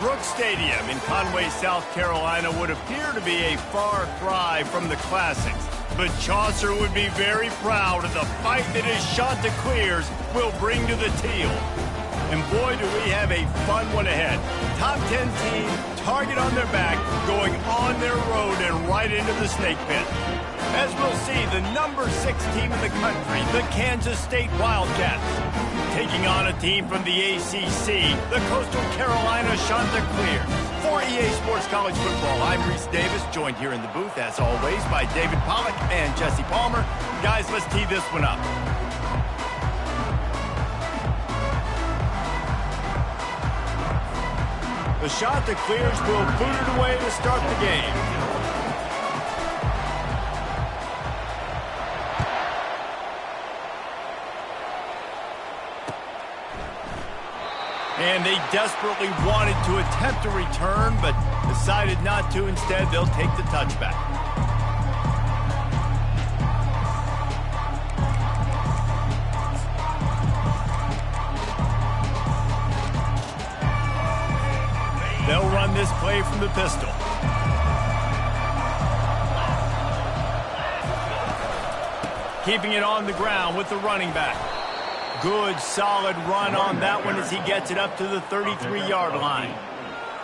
Brooks Stadium in Conway, South Carolina would appear to be a far cry from the classics. But Chaucer would be very proud of the fight that his Chanticleers will bring to the teal. And boy, do we have a fun one ahead. Top 10 team, target on their back, going on their road and right into the snake pit. As we'll see, the number 6 team in the country, the Kansas State Wildcats, taking on a team from the ACC, the Coastal Carolina Chanticleers. For EA Sports College Football, I'm Reese Davis, joined here in the booth, as always, by David Pollack and Jesse Palmer. Guys, let's tee this one up. The Chanticleers will boot it away to start the game. And they desperately wanted to attempt a return, but decided not to. Instead, they'll take the touchback. They'll run this play from the pistol. Keeping it on the ground with the running back. Good, solid run on that one as he gets it up to the 33-yard line.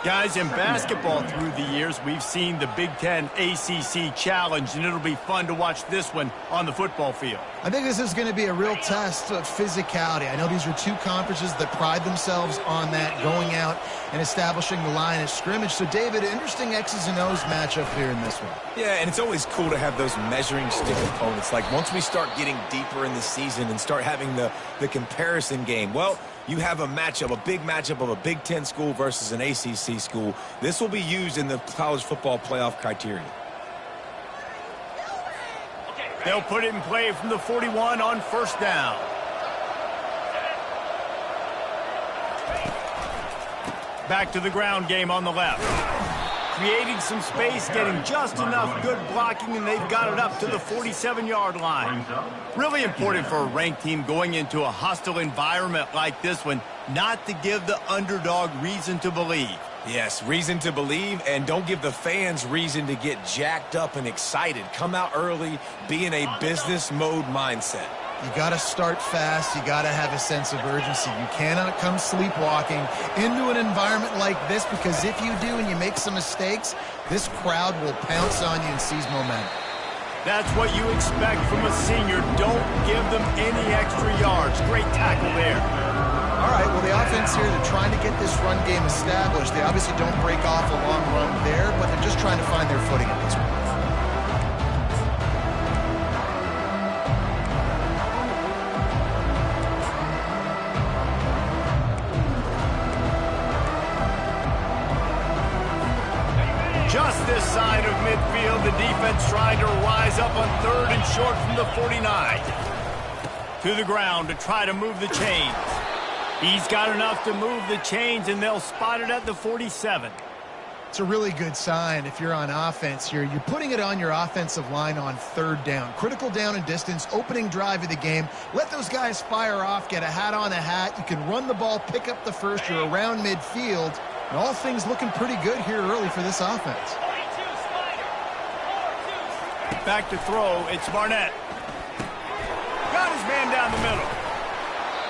Guys, in basketball through the years, we've seen the Big Ten ACC Challenge, and it'll be fun to watch this one on the football field. I think this is going to be a real test of physicality. I know these are two conferences that pride themselves on that, going out and establishing the line of scrimmage. So, David, interesting X's and O's matchup here in this one. Yeah, and it's always cool to have those measuring stick opponents. Like, once we start getting deeper in the season and start having the comparison game, well, you have a matchup, a big matchup of a Big Ten school versus an ACC school. This will be used in the college football playoff criteria. They'll put it in play from the 41 on first down. Back to the ground game on the left. Creating some space, getting just enough good blocking, and they've got it up to the 47-yard line. Really important for a ranked team going into a hostile environment like this one, not to give the underdog reason to believe. Yes, reason to believe, and don't give the fans reason to get jacked up and excited. Come out early, be in a business mode mindset. You got to start fast. You got to have a sense of urgency. You cannot come sleepwalking into an environment like this, because if you do and you make some mistakes, this crowd will pounce on you and seize momentum. That's what you expect from a senior. Don't give them any extra yards. Great tackle there. All right, well, the offense here, they're trying to get this run game established. They obviously don't break off a long run there, but they're just trying to find their footing at this point. Just this side of midfield, the defense trying to rise up on third and short from the 49. To the ground to try to move the chains. He's got enough to move the chains, and they'll spot it at the 47. It's a really good sign if you're on offense here. You're putting it on your offensive line on third down. Critical down and distance, opening drive of the game. Let those guys fire off, get a hat on a hat. You can run the ball, pick up the first. You're around midfield. And all things looking pretty good here early for this offense. Back to throw, it's Barnett. Got his man down the middle.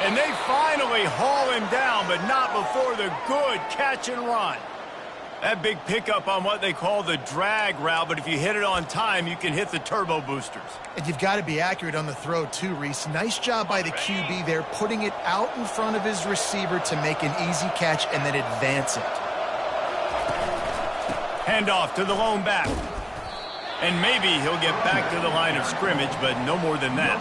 And they finally haul him down, but not before the good catch and run. That big pickup on what they call the drag route, but if you hit it on time, you can hit the turbo boosters. And you've got to be accurate on the throw too, Reese. Nice job by the QB there, putting it out in front of his receiver to make an easy catch and then advance it. Handoff to the lone back. And maybe he'll get back to the line of scrimmage, but no more than that.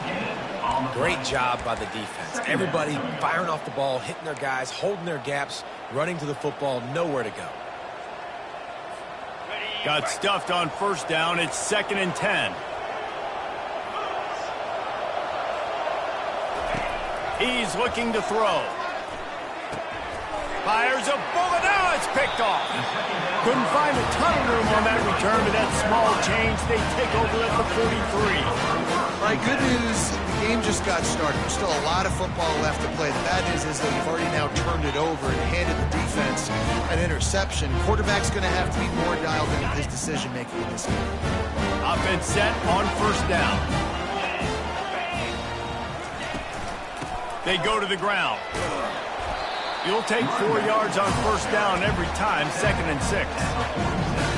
Great job by the defense. Everybody firing off the ball, hitting their guys, holding their gaps, running to the football, nowhere to go. Got stuffed on first down. It's 2nd and 10. He's looking to throw. Fires a bullet. Now it's picked off. Couldn't find a ton of room on that return, but that small change, they take over at the 43. All right, good news, the game just got started. There's still a lot of football left to play. The bad news is that you've already now turned it over and handed the defense an interception. Quarterback's going to have to be more dialed in with his decision-making in this game. Offense set on first down. They go to the ground. You'll take 4 yards on first down every time, 2nd and 6.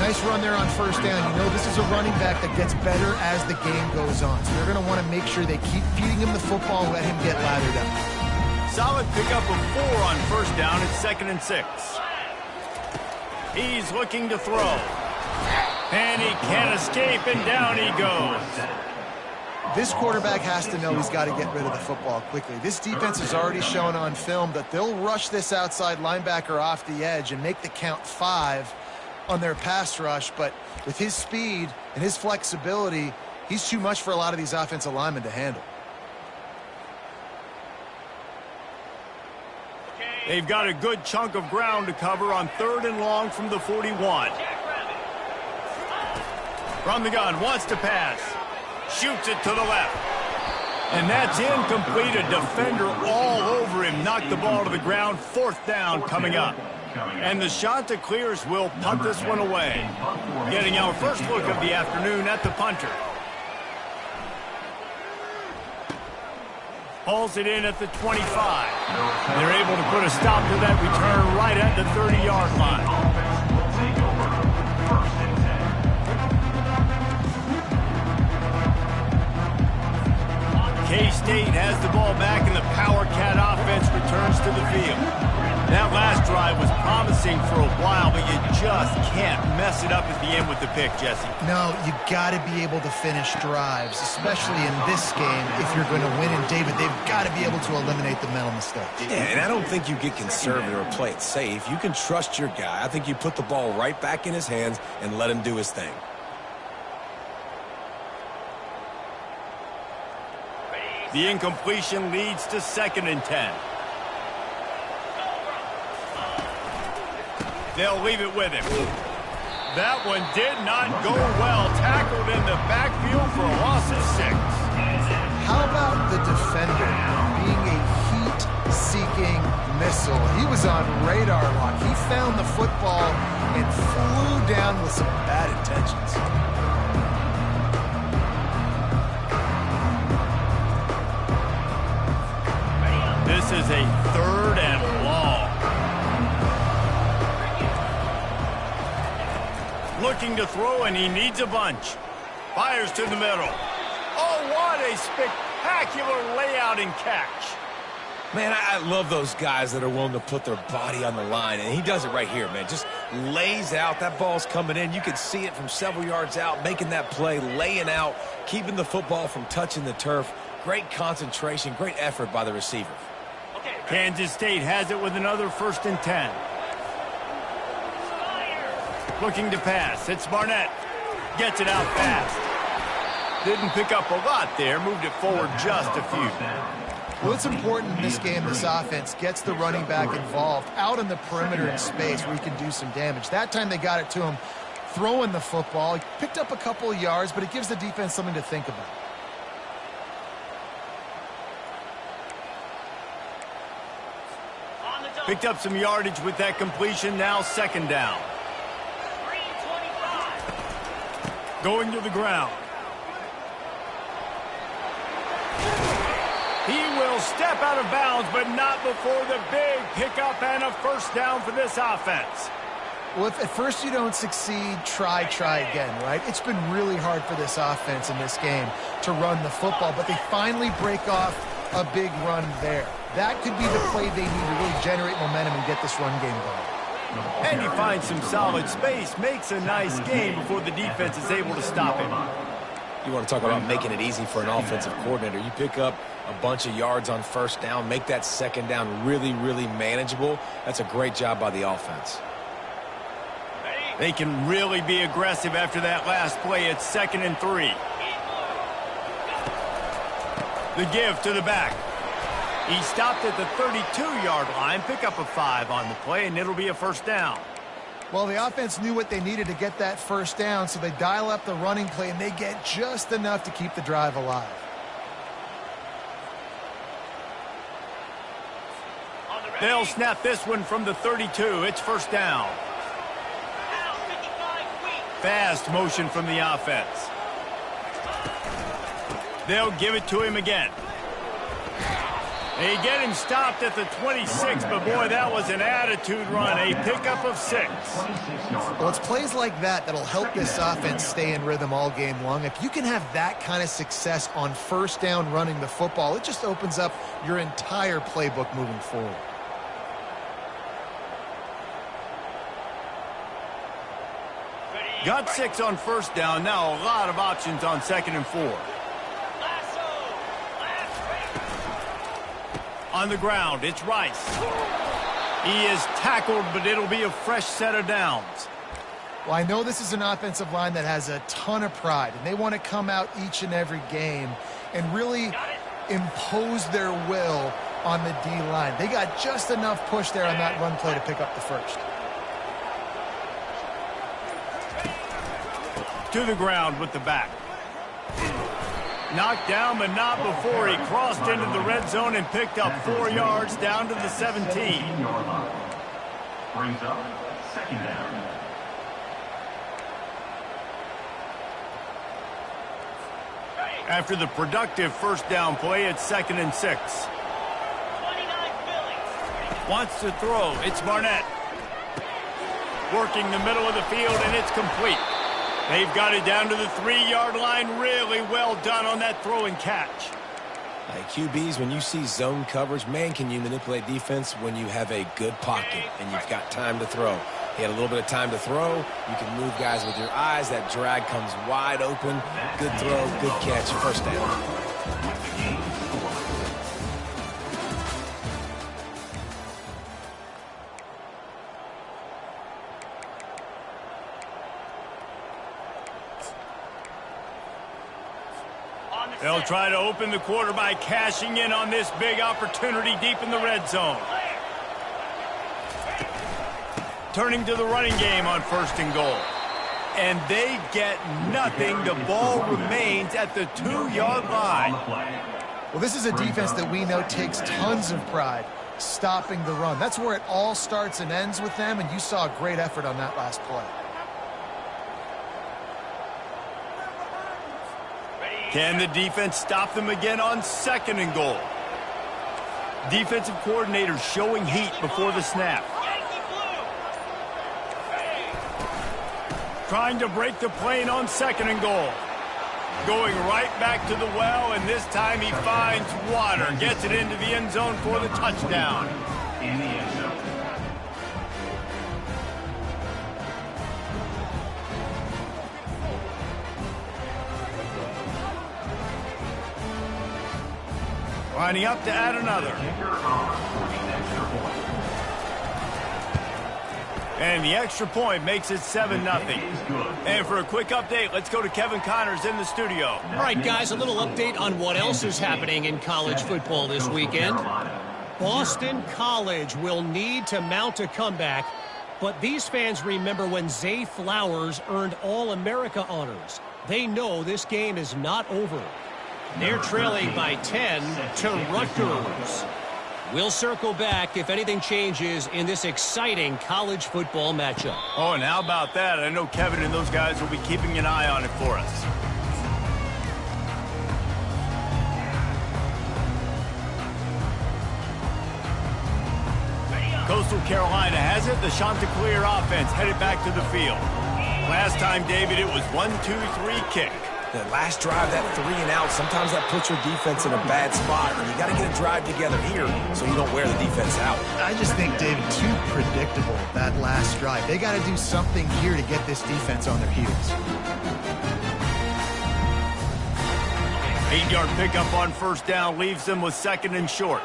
Nice run there on first down. You know this is a running back that gets better as the game goes on. So they're going to want to make sure they keep feeding him the football and let him get lathered up. Solid pickup of 4 on first down. It's 2nd and 6. He's looking to throw. And he can't escape, and down he goes. This quarterback has to know he's got to get rid of the football quickly. This defense has already shown on film that they'll rush this outside linebacker off the edge and make the count 5 on their pass rush, but with his speed and his flexibility, he's too much for a lot of these offensive linemen to handle. They've got a good chunk of ground to cover on 3rd and long from the 41. From the gun, wants to pass. Shoots it to the left. And that's incomplete. A defender all over him. Knocked the ball to the ground. 4th down coming up. And the Chanticleers will punt this one away. Getting our first look of the afternoon at the punter. Hauls it in at the 25. They're able to put a stop to that return right at the 30-yard line. K-State has the ball back, and the Power Cat offense returns to the field. That last drive was promising for a while, but you just can't mess it up at the end with the pick, Jesse. No, you got to be able to finish drives, especially in this game. If you're going to win in David, they've got to be able to eliminate the mental mistakes. Yeah, and I don't think you get conservative or play it safe. You can trust your guy. I think you put the ball right back in his hands and let him do his thing. The incompletion leads to 2nd and 10. They'll leave it with him. That one did not go well. Tackled in the backfield for a loss of 6. How about the defender being a heat-seeking missile? He was on radar lock. He found the football and flew down with some bad intentions. This is a 3rd and long. Looking to throw, and he needs a bunch. Fires to the middle. Oh, what a spectacular layout and catch. Man, I love those guys that are willing to put their body on the line, and he does it right here, man. Just lays out. That ball's coming in. You can see it from several yards out, making that play, laying out, keeping the football from touching the turf. Great concentration, great effort by the receiver. Kansas State has it with another 1st and 10. Looking to pass. It's Barnett. Gets it out fast. Didn't pick up a lot there. Moved it forward just a few. Well, it's important in this game, this offense gets the running back involved out in the perimeter in space where he can do some damage. That time they got it to him throwing the football. He picked up a couple of yards, but it gives the defense something to think about. Picked up some yardage with that completion. Now 2nd down. Going to the ground. He will step out of bounds, but not before the big pickup and a 1st down for this offense. Well, if at first you don't succeed, try again, right? It's been really hard for this offense in this game to run the football, but they finally break off a big run there. That could be the play they need to really generate momentum and get this run game going. And he finds some solid space, makes a nice game before the defense is able to stop him. You want to talk about making it easy for an offensive coordinator. You pick up a bunch of yards on 1st down, make that 2nd down really, really manageable. That's a great job by the offense. They can really be aggressive after that last play. It's 2nd and 3. The give to the back. He stopped at the 32-yard line. Pick up a 5 on the play, and it'll be a 1st down. Well, the offense knew what they needed to get that 1st down, so they dial up the running play, and they get just enough to keep the drive alive. They'll snap this one from the 32. It's first down. Fast motion from the offense. They'll give it to him again. They get him stopped at the 26, but boy, that was an attitude run, a pickup of 6. Well, it's plays like that that'll help this offense stay in rhythm all game long. If you can have that kind of success on first down running the football, it just opens up your entire playbook moving forward. Got 6 on first down. Now a lot of options on 2nd and 4. On the ground, it's Rice. He is tackled, but it'll be a fresh set of downs. Well, I know this is an offensive line that has a ton of pride, and they want to come out each and every game and really impose their will on the D-line. They got just enough push there on that run play to pick up the first. To the ground with the back. Knocked down, but not before he crossed into the red zone and picked up 4 yards down to the 17. Brings up 2nd down. After the productive first down play, it's 2nd and 6. Wants to throw. It's Barnett. Working the middle of the field, and it's complete. They've got it down to the 3-yard line. Really well done on that throw and catch. Like QBs, when you see zone coverage, man, can you manipulate defense when you have a good pocket and you've got time to throw. He had a little bit of time to throw. You can move guys with your eyes. That drag comes wide open. Good throw, good catch, first down. They'll try to open the quarter by cashing in on this big opportunity deep in the red zone. Turning to the running game on 1st and goal. And they get nothing. The ball remains at the 2-yard line. Well, this is a defense that we know takes tons of pride stopping the run. That's where it all starts and ends with them, and you saw a great effort on that last play. Can the defense stop them again on 2nd and goal? Defensive coordinator showing heat before the snap. Trying to break the plane on 2nd and goal. Going right back to the well, and this time he finds water. Gets it into the end zone for the touchdown. In the end zone. Lining up to add another. And the extra point makes it 7-0. And for a quick update, let's go to Kevin Connors in the studio. All right, guys, a little update on what else is happening in college football this weekend. Boston College will need to mount a comeback, but these fans remember when Zay Flowers earned All-America honors. They know this game is not over. They're trailing by 10 to Rutgers. We'll circle back if anything changes in this exciting college football matchup. Oh, and how about that? I know Kevin and those guys will be keeping an eye on it for us. Coastal Carolina has it. The Chanticleer offense headed back to the field. Last time, David, it was 1-2-3 kick. That last drive, that 3 and out, sometimes that puts your defense in a bad spot, and you got to get a drive together here so you don't wear the defense out. I just think, David, too predictable, that last drive. They got to do something here to get this defense on their heels. 8-yard pickup on first down leaves them with 2nd and short.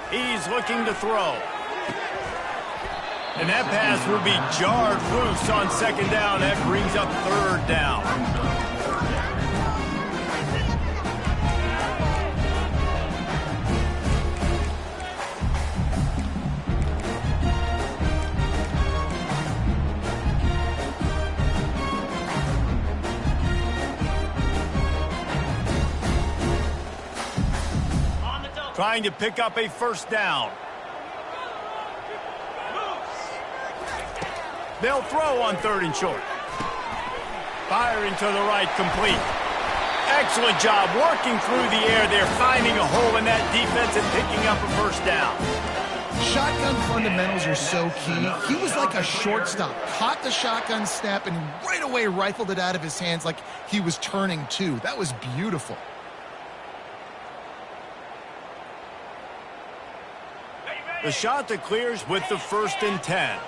He's looking to throw. And that pass will be jarred loose on 2nd down. That brings up 3rd down. Trying to pick up a first down. They'll throw on 3rd and short. Firing to the right, complete. Excellent job working through the air. They're finding a hole in that defense and picking up a first down. Shotgun fundamentals are so key. He was like a shortstop. Caught the shotgun snap and right away rifled it out of his hands like he was turning two. That was beautiful. The shot that clears with the 1st and 10.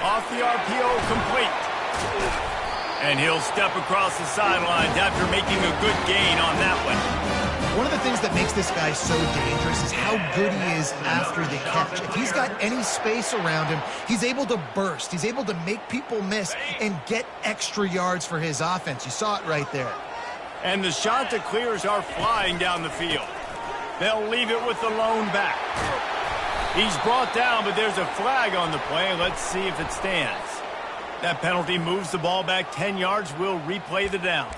Off the RPO, complete. And he'll step across the sidelines after making a good gain on that one. One of the things that makes this guy so dangerous is how good he is after the catch. If he's got any space around him, he's able to burst. He's able to make people miss and get extra yards for his offense. You saw it right there. And the shot that clears are flying down the field. They'll leave it with the lone back. He's brought down, but there's a flag on the play. Let's see if it stands. That penalty moves the ball back 10 yards. We'll replay the down.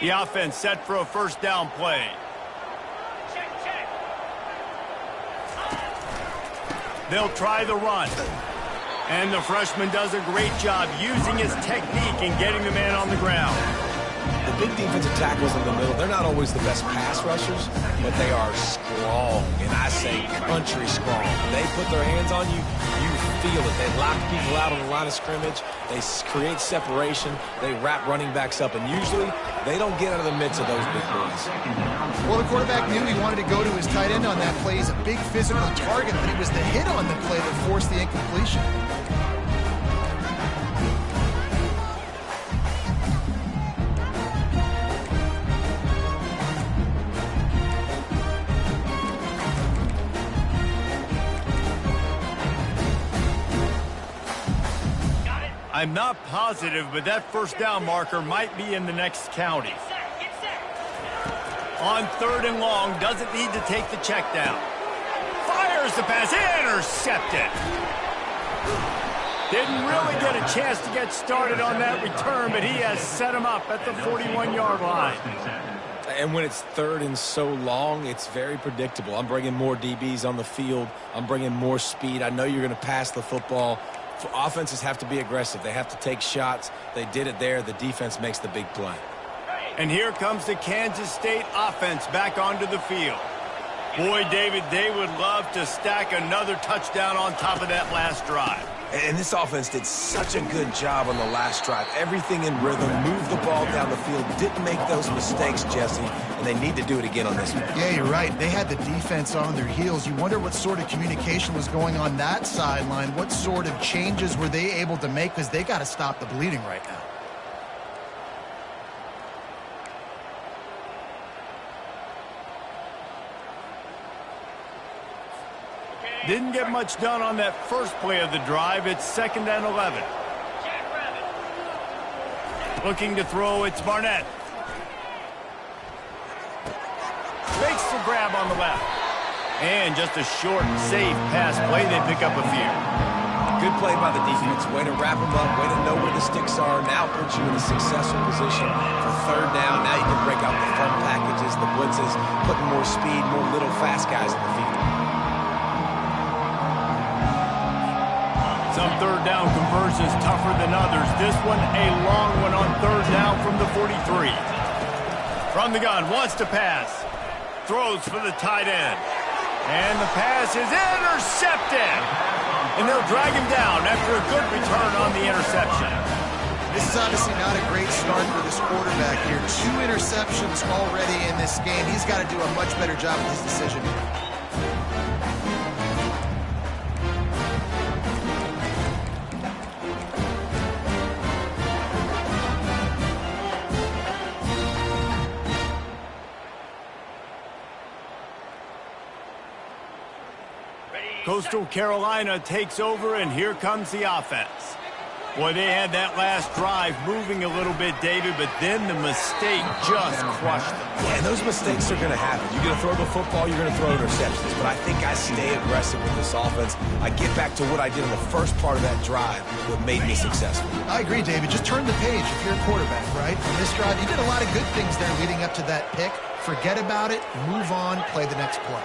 The offense set for a first down play. They'll try the run. And the freshman does a great job using his technique and getting the man on the ground. The big defensive tackles in the middle, they're not always the best pass rushers, but they are strong, and I say country strong. When they put their hands on you, you feel it. They lock people out on the line of scrimmage. They create separation. They wrap running backs up, and usually they don't get out of the midst of those big boys. Well, the quarterback knew he wanted to go to his tight end on that play. He's a big physical target, but it was the hit on the play that forced the incompletion. I'm not positive, but that first down marker might be in the next county. On 3rd and long, doesn't need to take the check down. Fires the pass, intercepted. Didn't really get a chance to get started on that return, but he has set him up at the 41-yard line. And when it's 3rd and so long, it's very predictable. I'm bringing more DBs on the field. I'm bringing more speed. I know you're going to pass the football. Offenses have to be aggressive. They have to take shots. They did it there. The defense makes the big play. And here comes the Kansas State offense back onto the field. Boy, David, they would love to stack another touchdown on top of that last drive. And this offense did such a good job on the last drive. Everything in rhythm, moved the ball down the field, didn't make those mistakes, Jesse, and they need to do it again on this one. Yeah, you're right. They had the defense on their heels. You wonder what sort of communication was going on that sideline. What sort of changes were they able to make, because they got to stop the bleeding right now. Didn't get much done on that first play of the drive. It's 2nd and 11. Looking to throw, it's Barnett. Makes the grab on the left. And just a short, safe pass play. They pick up a few. Good play by the defense. Way to wrap them up. Way to know where the sticks are. Now puts you in a successful position for 3rd down. Now you can break out the front packages, the blitzes, putting more speed, more little fast guys in the field. Some 3rd down conversions tougher than others. This one a long one on 3rd down from the 43. From the gun, wants to pass. Throws for the tight end. And the pass is intercepted. And they'll drag him down after a good return on the interception. This is obviously not a great start for this quarterback here. 2 interceptions already in this game. He's got to do a much better job with his decision. Coastal Carolina takes over, and here comes the offense. Boy, they had that last drive moving a little bit, David, but then the mistake just crushed them. Yeah, and those mistakes are going to happen. You're going to throw the football, you're going to throw interceptions. But I think I stay aggressive with this offense. I get back to what I did in the first part of that drive that made me successful. I agree, David. Just turn the page if you're a quarterback, right? On this drive, you did a lot of good things there leading up to that pick. Forget about it, move on, play the next play.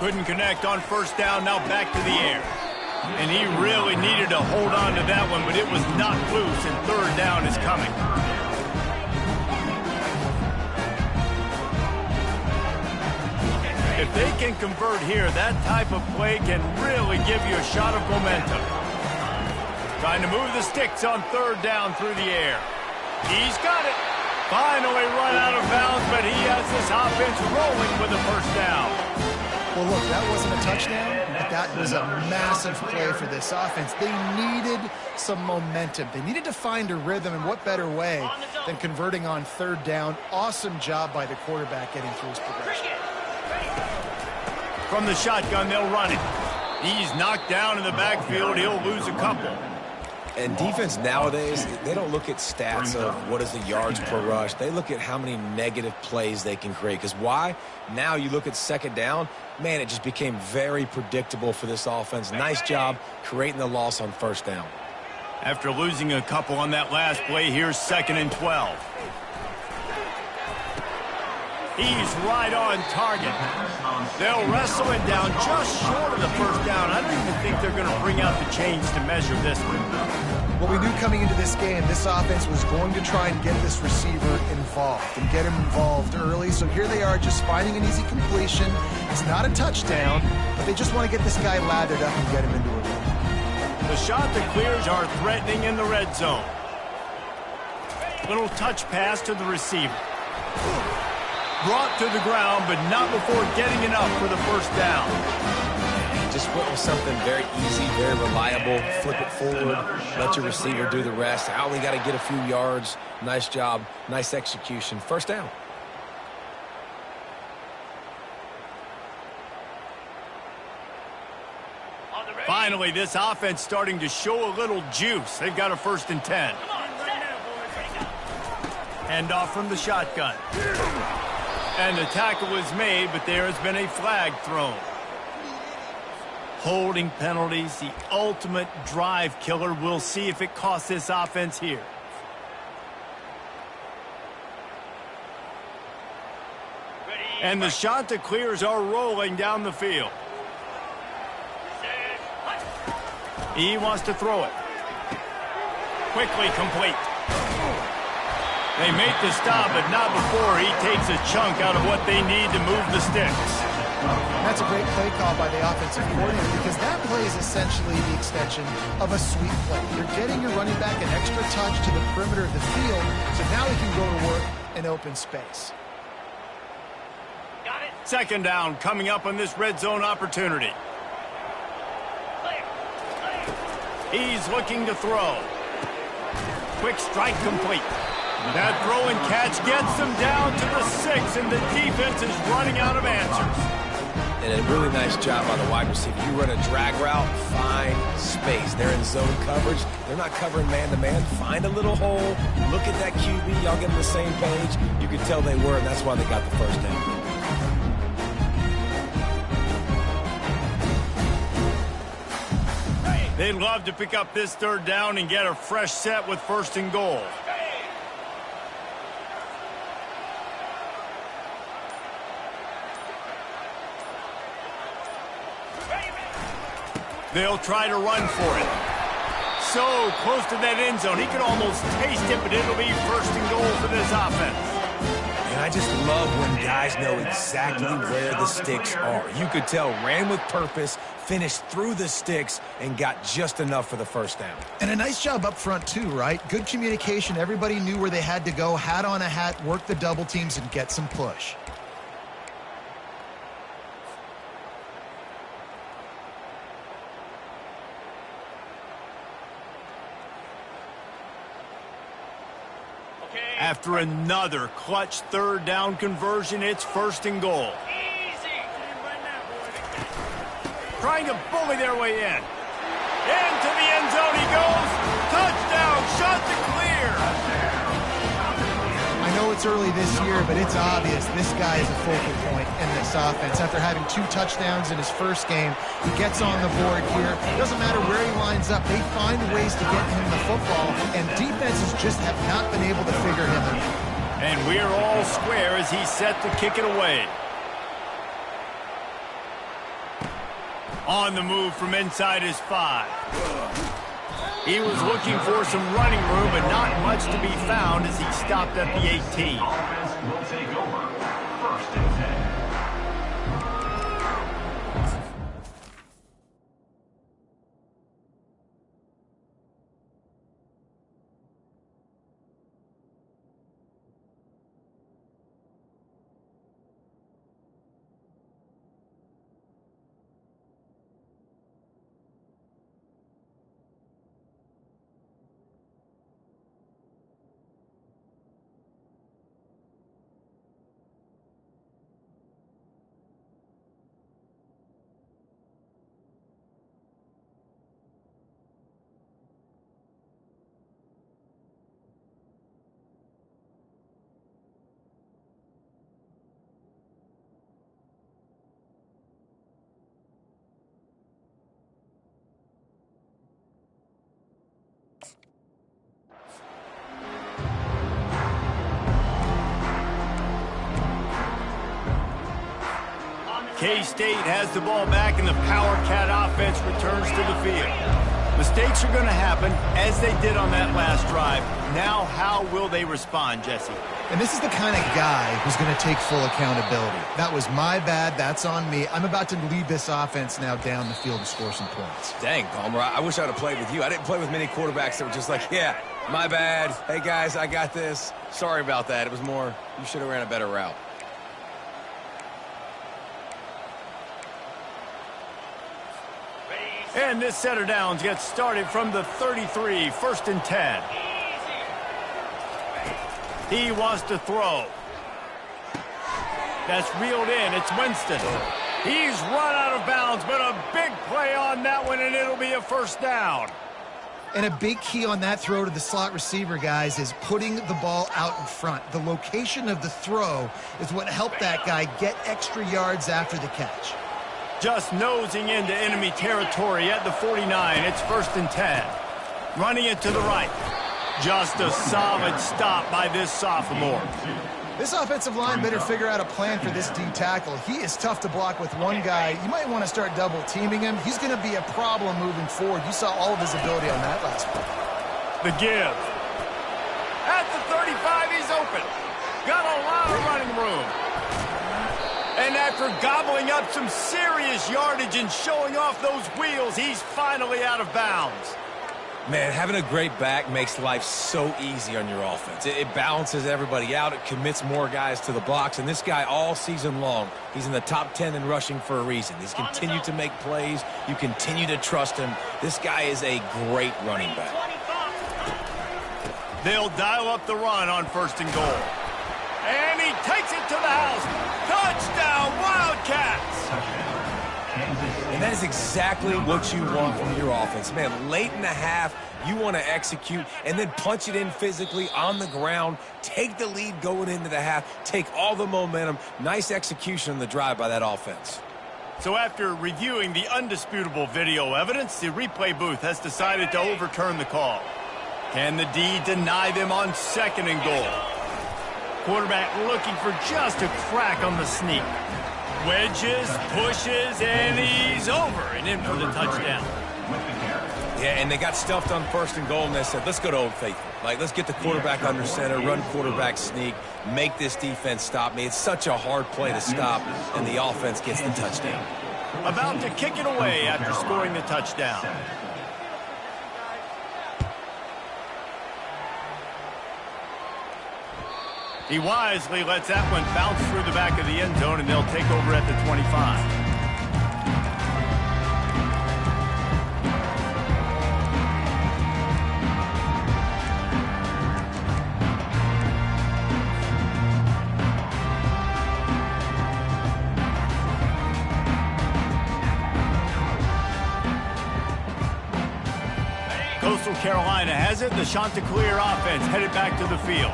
Couldn't connect on first down, now back to the air. And he really needed to hold on to that one, but it was knocked loose, and third down is coming. If they can convert here, that type of play can really give you a shot of momentum. Trying to move the sticks on third down through the air. He's got it. Finally run out of bounds, but he has this offense rolling with a first down. Well, look, that wasn't a touchdown, but that was a massive play for this offense. They needed some momentum. They needed to find a rhythm, and what better way than converting on third down. Awesome job by the quarterback getting through his progression. From the shotgun, they'll run it. He's knocked down in the backfield. He'll lose a couple. And defense nowadays, they don't look at stats of what is the yards per rush. They look at how many negative plays they can create. Because why? Now you look at second down, man, it just became very predictable for this offense. Nice job creating the loss on first down. After losing a couple on that last play, here's 2nd and 12. He's right on target. They'll wrestle it down just short of the first down. I don't even think they're going to bring out the chains to measure this one. Well, we knew coming into this game, this offense was going to try and get this receiver involved and get him involved early. So here they are just finding an easy completion. It's not a touchdown, but they just want to get this guy lathered up and get him into a run. The shot that clears are threatening in the red zone. Little touch pass to the receiver. Brought to the ground, but not before getting enough for the first down. Just went with something very easy, very reliable. Flip it forward, let your receiver do the rest. I only got to get a few yards. Nice job, nice execution. First down. Finally, this offense starting to show a little juice. They've got a 1st and 10. Hand off from the shotgun. And the tackle is made, but there has been a flag thrown. Holding penalties, the ultimate drive killer. We'll see if it costs this offense here. And the shot that clears are rolling down the field. He wants to throw it. Quickly complete. They make the stop, but not before he takes a chunk out of what they need to move the sticks. That's a great play call by the offensive coordinator because that play is essentially the extension of a sweep play. You're getting your running back an extra touch to the perimeter of the field, so now he can go to work in open space. 2nd down coming up on this red zone opportunity. He's looking to throw. Quick strike complete. That throw and catch gets them down to the 6, and the defense is running out of answers. And a really nice job by the wide receiver. You run a drag route, find space. They're in zone coverage. They're not covering man-to-man. Find a little hole. Look at that QB. Y'all get on the same page. You could tell they were, and that's why they got the first down. They'd love to pick up this 3rd down and get a fresh set with 1st and goal. They'll try to run for it. So close to that end zone. He could almost taste it, but it'll be 1st and goal for this offense. And I just love when guys know exactly where the sticks are. You could tell, ran with purpose, finished through the sticks, and got just enough for the first down. And a nice job up front too, right? Good communication. Everybody knew where they had to go, hat on a hat, work the double teams, and get some push. After another clutch 3rd down conversion, it's 1st and goal. Trying to bully their way in. Into the end zone he goes. Touchdown, shot to clear. I know it's early this year, but it's obvious this guy is a focal point in this offense. After having 2 touchdowns in his first game, he gets on the board here. Doesn't matter where he lines up. They find ways to get him the football, and defenses just have not been able to figure him out. And we're all square as he's set to kick it away. On the move from inside his 5. He was looking for some running room, but not much to be found as he stopped at the 18. Offense will take over. First and 10. K-State has the ball back, and the Power Cat offense returns to the field. Mistakes are going to happen, as they did on that last drive. Now, how will they respond, Jesse? And this is the kind of guy who's going to take full accountability. That was my bad. That's on me. I'm about to lead this offense now down the field to score some points. Dang, Palmer, I wish I'd have played with you. I didn't play with many quarterbacks that were just like, yeah, my bad. Hey, guys, I got this. Sorry about that. It was more, you should have ran a better route. And this setter downs gets started from the 33, 1st and 10. He wants to throw. That's reeled in. It's Winston. He's run out of bounds, but a big play on that one, and it'll be a 1st down. And a big key on that throw to the slot receiver, guys, is putting the ball out in front. The location of the throw is what helped that guy get extra yards after the catch. Just nosing into enemy territory at the 49. It's 1st and 10. Running it to the right. Just a solid stop by this sophomore. This offensive line better figure out a plan for this D tackle. He is tough to block with one guy. You might want to start double teaming him. He's going to be a problem moving forward. You saw all of his ability on that last play. The give. At the 35, he's open. Got a lot of running room. And after gobbling up some serious yardage and showing off those wheels, he's finally out of bounds. Man, having a great back makes life so easy on your offense. It balances everybody out. It commits more guys to the blocks. And this guy all season long, he's in the top 10 in rushing for a reason. He's continued to make plays. You continue to trust him. This guy is a great running back. They'll dial up the run on 1st and goal. And he takes it to the house. Touchdown, Wildcats! And that is exactly what you want from your offense. Man, late in the half, you want to execute and then punch it in physically on the ground, take the lead going into the half, take all the momentum. Nice execution on the drive by that offense. So after reviewing the undisputable video evidence, the replay booth has decided to overturn the call. Can the D deny them on 2nd and goal? Quarterback looking for just a crack on the sneak. Wedges, pushes, and he's over and in for the touchdown. Yeah, and they got stuffed on 1st and goal, and they said, let's go to Old Faithful. Like, let's get the quarterback under center, run quarterback sneak, make this defense stop me. It's such a hard play to stop, and the offense gets the touchdown. About to kick it away after scoring the touchdown. He wisely lets that one bounce through the back of the end zone, and they'll take over at the 25. Coastal Carolina has it. The Chanticleer offense headed back to the field.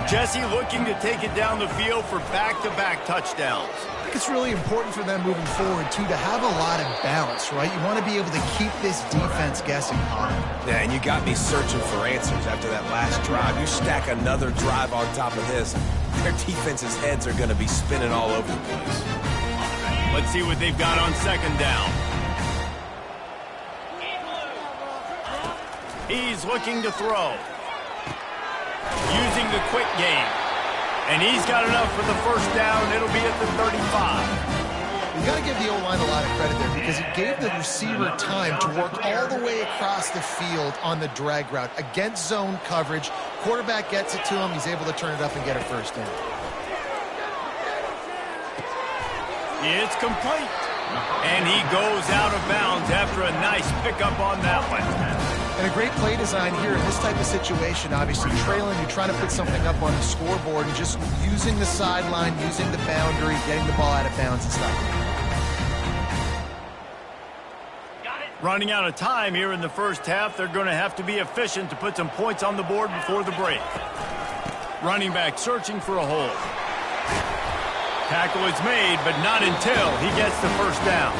Jesse looking to take it down the field for back-to-back touchdowns. I think it's really important for them moving forward, too, to have a lot of balance, right? You want to be able to keep this defense guessing hard. Yeah, and you got me searching for answers after that last drive. You stack another drive on top of this, their defense's heads are going to be spinning all over the place. Let's see what they've got on second down. He's looking to throw. Using the quick game. And he's got enough for the first down. It'll be at the 35. You got to give the O-line a lot of credit there because it gave the receiver time to work all the way across the field on the drag route against zone coverage. Quarterback gets it to him. He's able to turn it up and get a first down. It's complete. And he goes out of bounds after a nice pickup on that one. And a great play design here in this type of situation. Obviously, trailing, you're trying to put something up on the scoreboard and just using the sideline, using the boundary, getting the ball out of bounds and stuff. Running out of time here in the first half. They're going to have to be efficient to put some points on the board before the break. Running back searching for a hole. Tackle is made, but not until he gets the first down.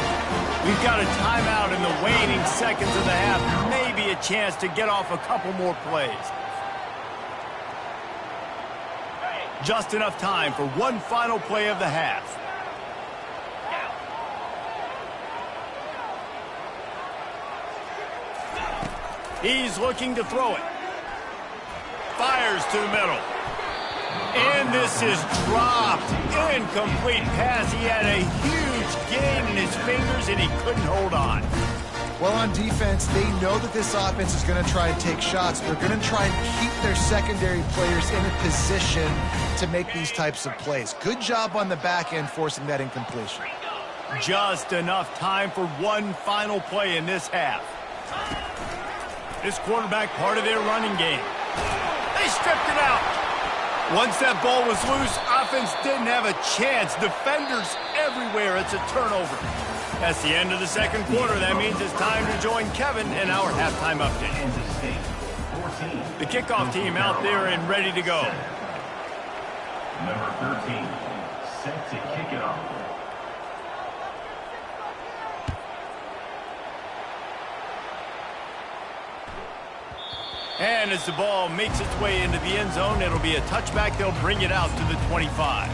We've got a timeout in the waning seconds of the half. Maybe a chance to get off a couple more plays. Just enough time for one final play of the half. He's looking to throw it. Fires to the middle. And this is dropped. Incomplete pass. He had a huge gain in his fingers, and he couldn't hold on. Well, on defense, they know that this offense is going to try and take shots. They're going to try and keep their secondary players in a position to make these types of plays. Good job on the back end forcing that incompletion. Just enough time for one final play in this half. This quarterback part of their running game. They stripped it out. Once that ball was loose, offense didn't have a chance. Defenders everywhere. It's a turnover. That's the end of the second quarter. That means it's time to join Kevin in our halftime update. The kickoff team out there and ready to go. Number 13, set to kick it off. And as the ball makes its way into the end zone, it'll be a touchback. They'll bring it out to the 25.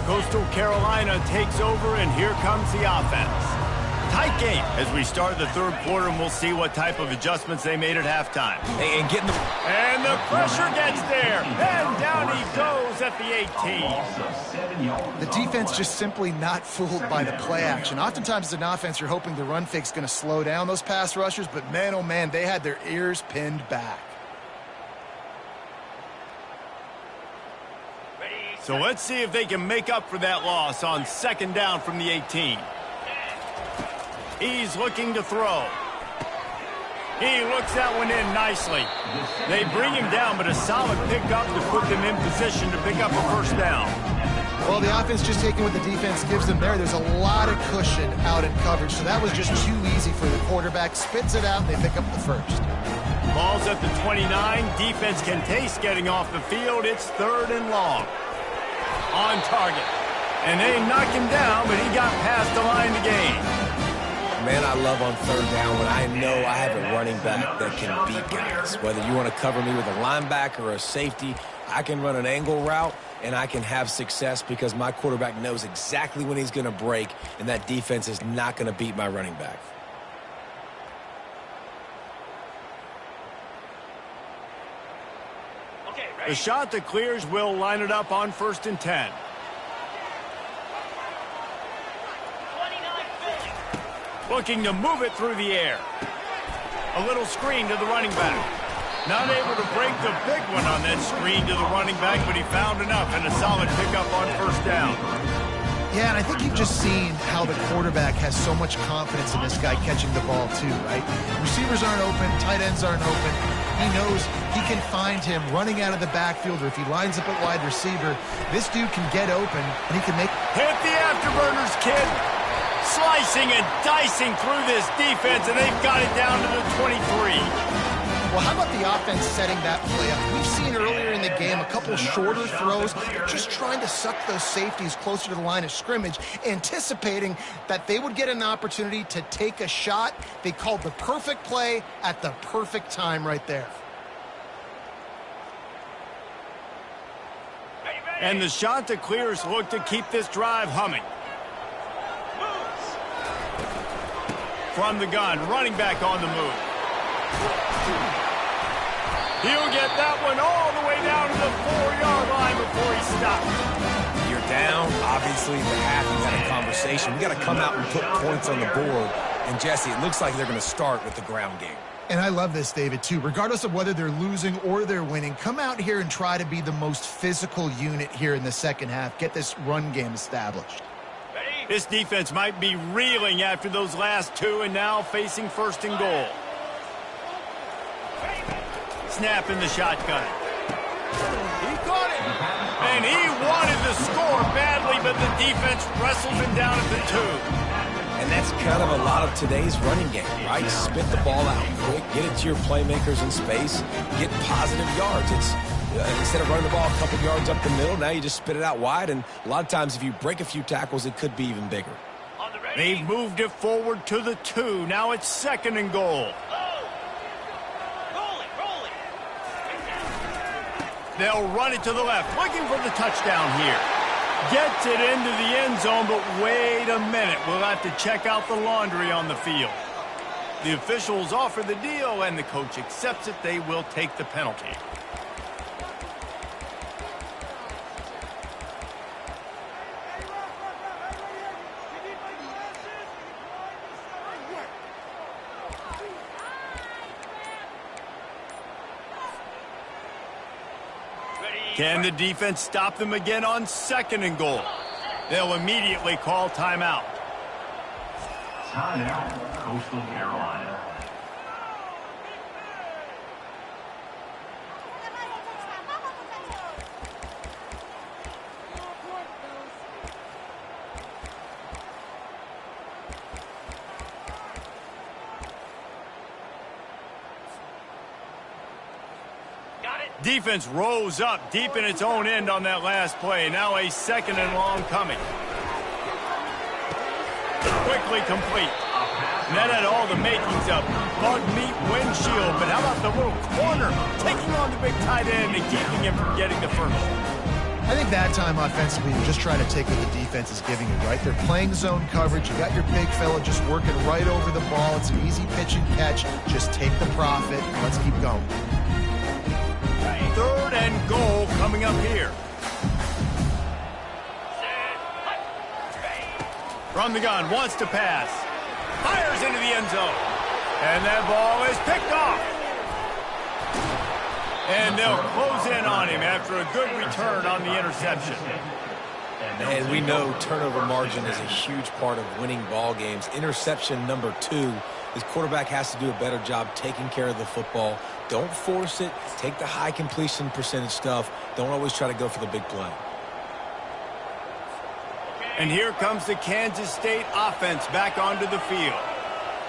Coastal Carolina takes over, and here comes the offense. Tight game as we start the third quarter, and we'll see what type of adjustments they made at halftime. And getting the... And the pressure gets there. And down he goes at the 18. The defense just simply not fooled by the play action. Oftentimes as an offense, you're hoping the run fake's going to slow down those pass rushers, but man, oh man, they had their ears pinned back. So let's see if they can make up for that loss on second down from the 18. He's looking to throw. He looks that one in nicely. They bring him down, but a solid pickup to put them in position to pick up a first down. Well, the offense just taking what the defense gives them there. There's a lot of cushion out in coverage, so that was just too easy for the quarterback. Spits it out, and they pick up the first. Ball's at the 29. Defense can taste getting off the field. It's third and long. On target. And they knock him down, but he got past the line to gain. Man, I love on third down when I know I have a running back that can beat guys. Whether you want to cover me with a linebacker or a safety, I can run an angle route, and I can have success because my quarterback knows exactly when he's going to break, and that defense is not going to beat my running back. The shot that clears will line it up on 1st and 10. Looking to move it through the air. A little screen to the running back. Not able to break the big one on that screen to the running back, but he found enough and a solid pickup on first down. Yeah, and I think you've just seen how the quarterback has so much confidence in this guy catching the ball too, right? Receivers aren't open, tight ends aren't open. He knows he can find him running out of the backfield, or if he lines up at wide receiver, this dude can get open, and he can make... Hit the afterburners, kid. Slicing and dicing through this defense, and they've got it down to the 23. Well, how about the offense setting that play up? We've seen earlier in the game a couple shorter throws, just trying to suck those safeties closer to the line of scrimmage, anticipating that they would get an opportunity to take a shot. They called the perfect play at the perfect time right there. And the Chanticleers look to keep this drive humming. From the gun, running back on the move. He'll get that one all the way down to the 4-yard line before he stops. You're down. Obviously, at the half, you had a conversation. We got to come out and put points on the board. And, Jesse, it looks like they're going to start with the ground game. And I love this, David, too. Regardless of whether they're losing or they're winning, come out here and try to be the most physical unit here in the second half. Get this run game established. This defense might be reeling after those last two and now facing first and goal. Snap in the shotgun. He caught it. And he wanted to score badly, but the defense wrestles him down at the 2. And that's kind of a lot of today's running game, right? Spit the ball out quick, get it to your playmakers in space, get positive yards. It's instead of running the ball a couple yards up the middle, now you just spit it out wide, and a lot of times if you break a few tackles, it could be even bigger. They've moved it forward to the 2. Now it's second and goal. They'll run it to the left, looking for the touchdown here. Gets it into the end zone, but wait a minute. We'll have to check out the laundry on the field. The officials offer the deal, and the coach accepts it. They will take the penalty. Can the defense stop them again on second and goal? They'll immediately call timeout. Timeout, Coastal Carolina. Defense rose up deep in its own end on that last play. Now a second and long coming. Quickly complete. And that had all the makings of bug meat windshield. But how about the little corner taking on the big tight end and keeping him from getting the first? I think that time offensively, you just try to take what the defense is giving you, right? They're playing zone coverage. You got your big fella just working right over the ball. It's an easy pitch and catch. Just take the profit. Let's keep going. Third and goal coming up here. From the gun, wants to pass. Fires into the end zone. And that ball is picked off. And they'll close in on him after a good return on the interception. And we know turnover margin is a huge part of winning ball games. Interception number 2. His quarterback has to do a better job taking care of the football. Don't force it. Take the high completion percentage stuff. Don't always try to go for the big play. And here comes the Kansas State offense back onto the field.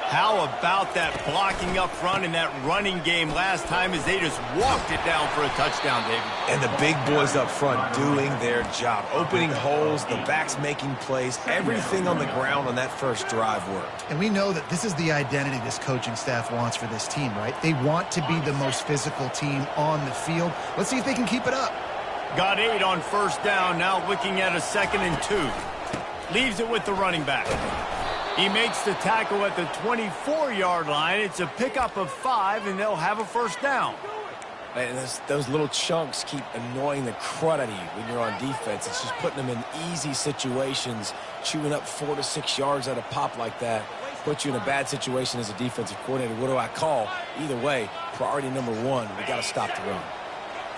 How about that blocking up front in that running game last time as they just walked it down for a touchdown, David? And the big boys up front doing their job. Opening holes, the backs making plays. Everything on the ground on that first drive worked. And we know that this is the identity this coaching staff wants for this team, right? They want to be the most physical team on the field. Let's see if they can keep it up. Got 8 on first down, now looking at a second and 2. Leaves it with the running back. He makes the tackle at the 24-yard line. It's a pickup of 5, and they'll have a first down. And those little chunks keep annoying the crud out of you when you're on defense. It's just putting them in easy situations, chewing up 4 to 6 yards at a pop like that. Put you in a bad situation as a defensive coordinator. What do I call? Either way, priority number 1, we got to stop the run.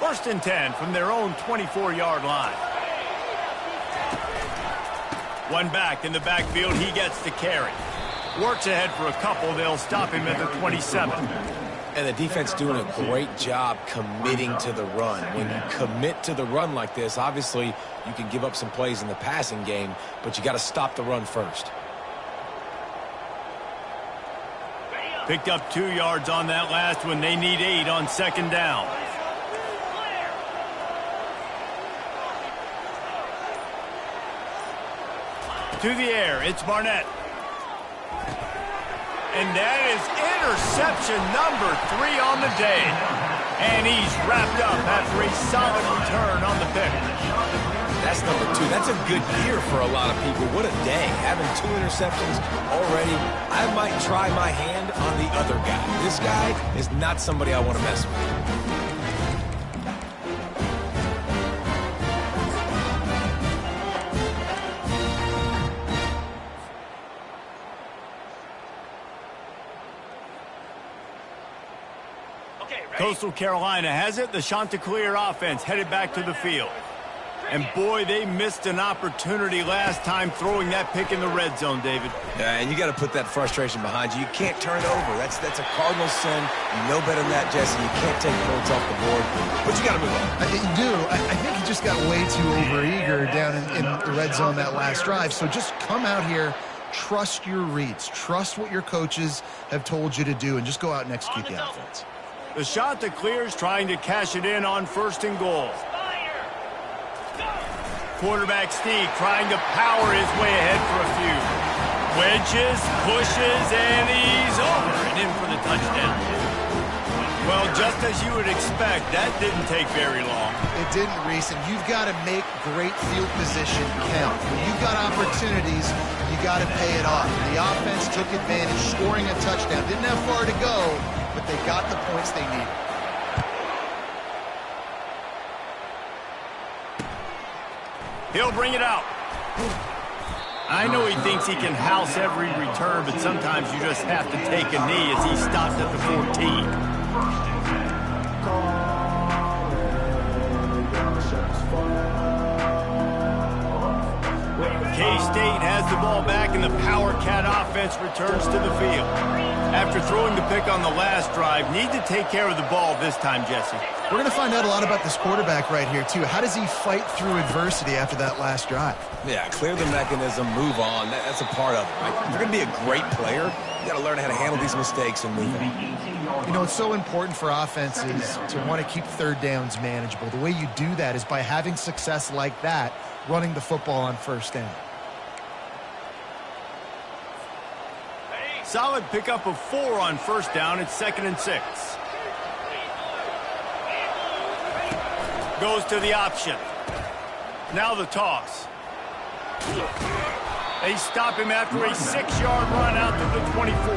First and 10 from their own 24-yard line. One back in the backfield, he gets the carry. Works ahead for a couple, they'll stop him at the 27. And the defense doing a great job committing to the run. When you commit to the run like this, obviously you can give up some plays in the passing game, but you got to stop the run first. Picked up 2 yards on that last one. They need 8 on second down. To the air, it's Barnett. And that is interception number 3 on the day. And he's wrapped up after a solid return on the pick. That's number 2. That's a good year for a lot of people. What a day. Having 2 interceptions already. I might try my hand on the other guy. This guy is not somebody I want to mess with. Coastal Carolina has it. The Chanticleer offense headed back to the field. And boy, they missed an opportunity last time throwing that pick in the red zone, David. Yeah, and you got to put that frustration behind you. You can't turn it over. That's a cardinal sin. You know better than that, Jesse. You can't take points off the board. But you got to move on. You do. I think he just got way too overeager down in the red zone that last drive. So just come out here, trust your reads, trust what your coaches have told you to do, and just go out and execute the offense. The Chanticleers trying to cash it in on 1st and goal. Quarterback sneak trying to power his way ahead for a few. Wedges, pushes, and he's over and in for the touchdown. Well, just as you would expect, that didn't take very long. It didn't, Reese, and you've got to make great field position count. When you've got opportunities, you got to pay it off. The offense took advantage, scoring a touchdown. Didn't have far to go, but they got the points they needed. He'll bring it out. I know he thinks he can house every return, but sometimes you just have to take a knee as he stops at the 14. K-State has the ball back, and the Power Cat offense returns to the field. After throwing the pick on the last drive, need to take care of the ball this time, Jesse. We're going to find out a lot about this quarterback right here, too. How does he fight through adversity after that last drive? Yeah, clear the mechanism, move on. That's a part of it, right? If you're going to be a great player, you got to learn how to handle these mistakes and move on. You know, it's so important for offenses to want to keep 3rd downs manageable. The way you do that is by having success like that, running the football on 1st down. Solid pickup of 4 on 1st down. It's 2nd and 6. Goes to the option. Now the toss. They stop him after a 6-yard run out to the 24.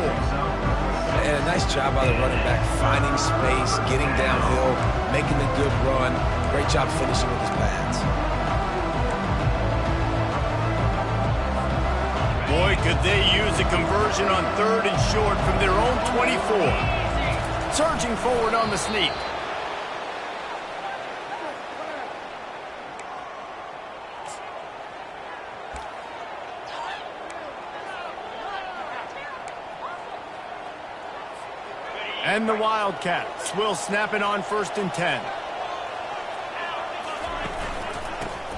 And a nice job by the running back, finding space, getting downhill, making a good run. Great job finishing with his pads. Boy, could they use a conversion on 3rd and short from their own 24. Surging forward on the sneak. And the Wildcats will snap it on 1st and 10.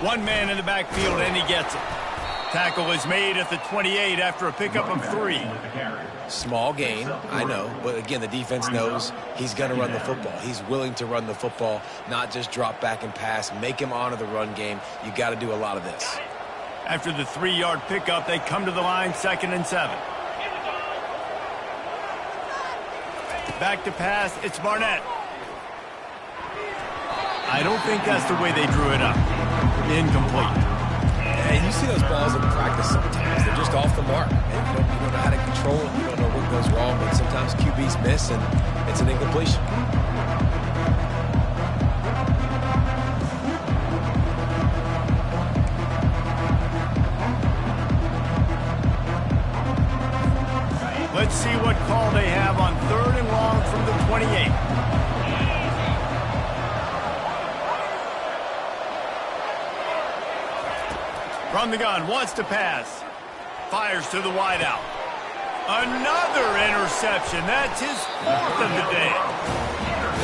One man in the backfield, and he gets it. Tackle is made at the 28 after a pickup of 3. Small gain, I know, but again, the defense knows he's going to run the football. He's willing to run the football, not just drop back and pass, make him honor the run game. You got to do a lot of this. After the 3-yard pickup, they come to the line, 2nd and 7. Back to pass, it's Barnett. I don't think that's the way they drew it up. Incomplete. And you see those balls in practice sometimes. They're just off the mark. And you don't know how to control it. You don't know what goes wrong. But sometimes QBs miss, and it's an incompletion. Let's see what call they have on 3rd and long from the 28. From the gun, wants to pass. Fires to the wideout. Another interception. That's his 4th of the day.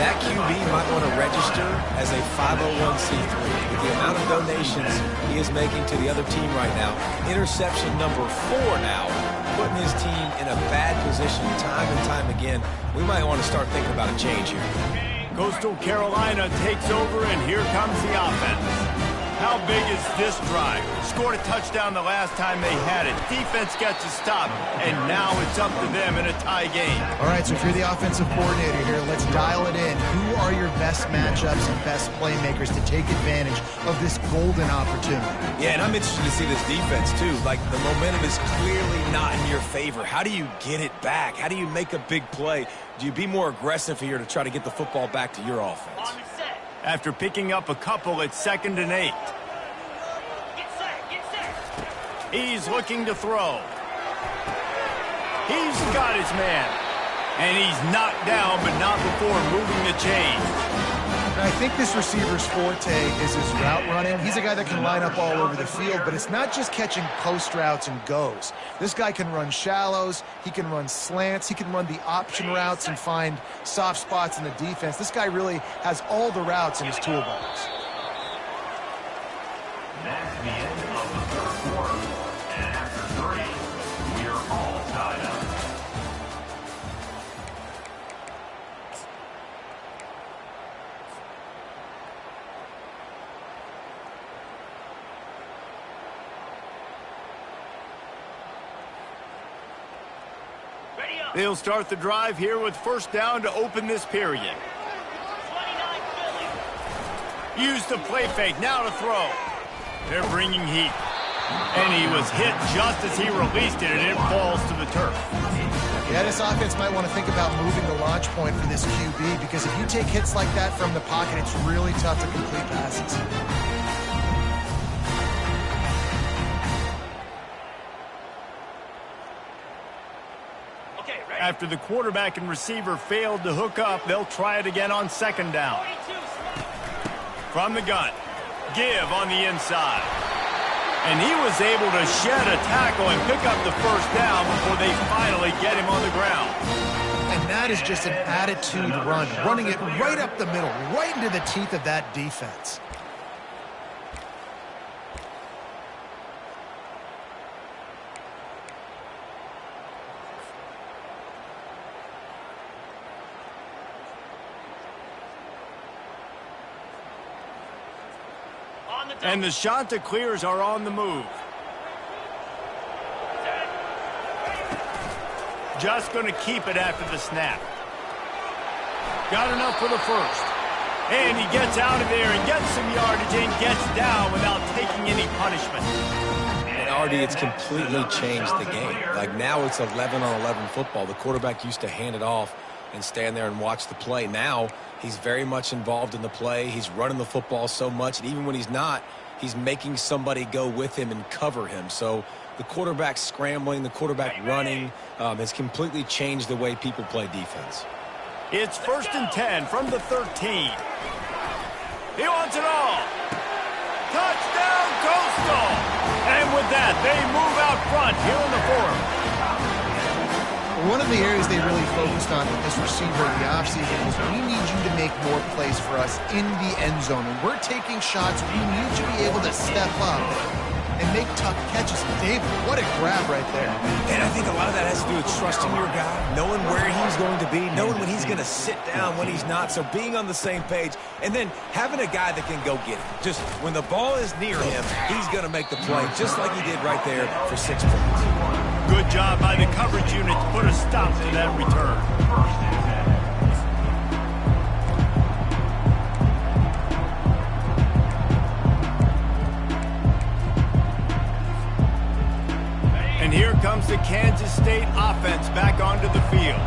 That QB might want to register as a 501c3. With the amount of donations he is making to the other team right now, interception number 4 now, putting his team in a bad position time and time again. We might want to start thinking about a change here. Coastal Carolina takes over, and here comes the offense. How big is this drive? Scored a touchdown the last time they had it. Defense gets a stop, and now it's up to them in a tie game. All right, so if you're the offensive coordinator here, let's dial it in. Who are your best matchups and best playmakers to take advantage of this golden opportunity? Yeah, and I'm interested to see this defense, too. Like, the momentum is clearly not in your favor. How do you get it back? How do you make a big play? Do you be more aggressive here to try to get the football back to your offense? After picking up a couple, it's 2nd and 8. He's looking to throw. He's got his man. And he's knocked down, but not before moving the chain. I think this receiver's forte is his route running. He's a guy that can line up all over the field, but it's not just catching post routes and goes. This guy can run shallows, he can run slants, he can run the option routes and find soft spots in the defense. This guy really has all the routes in his toolbox. That's the end of the 3rd quarter. And after 3, we are all tied up. They'll start the drive here with 1st down to open this period. Used the play fake, now to throw. They're bringing heat. And he was hit just as he released it, and it falls to the turf. Yeah, this offense might want to think about moving the launch point for this QB, because if you take hits like that from the pocket, it's really tough to complete passes. After the quarterback and receiver failed to hook up, they'll try it again on 2nd down. From the gun, give on the inside. And he was able to shed a tackle and pick up the 1st down before they finally get him on the ground. And that is just an attitude run, running it right up the middle, right into the teeth of that defense. And the Chanticleers are on the move. Just going to keep it after the snap. Got enough for the 1st. And he gets out of there and gets some yardage and gets down without taking any punishment. And Artie, it's completely changed the game. Like, now it's 11-on-11 football. The quarterback used to hand it off and stand there and watch the play. Now he's very much involved in the play. He's running the football so much, and even when he's not, he's making somebody go with him and cover him. So the quarterback scrambling, the quarterback running has completely changed the way people play defense. It's 1st and 10 from the 13. He wants it all. Touchdown, Coastal! And with that, they move out front here in the 4th. One of the areas they really focused on with this receiver in the offseason was, we need you to make more plays for us in the end zone. When we're taking shots, we need you to be able to step up and make tough catches. David, what a grab right there. And I think a lot of that has to do with trusting your guy, knowing where he's going to be, knowing when he's going to sit down, when he's not, so being on the same page, and then having a guy that can go get it. Just when the ball is near him, he's going to make the play, just like he did right there for 6 points. Good job by the coverage unit to put a stop to that return. And here comes the Kansas State offense back onto the field.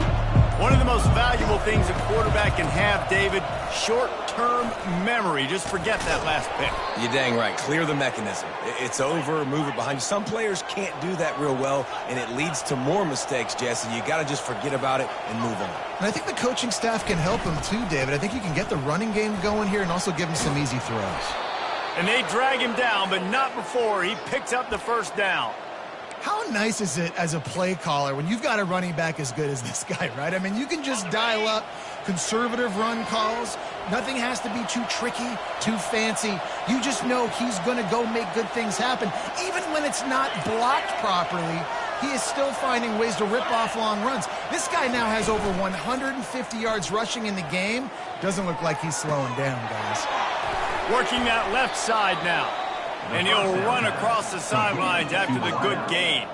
One of the most valuable things a quarterback can have, David, short-term memory. Just forget that last pick. You're dang right. Clear the mechanism. It's over, move it behind you. Some players can't do that real well, and it leads to more mistakes, Jesse. You got to just forget about it and move on. And I think the coaching staff can help him too, David. I think you can get the running game going here and also give him some easy throws. And they drag him down, but not before he picks up the 1st down. How nice is it as a play caller when you've got a running back as good as this guy, right? I mean, you can just dial up conservative run calls. Nothing has to be too tricky, too fancy. You just know he's going to go make good things happen. Even when it's not blocked properly, he is still finding ways to rip off long runs. This guy now has over 150 yards rushing in the game. Doesn't look like he's slowing down, guys. Working that left side now. And he'll run across the sidelines after the good gain.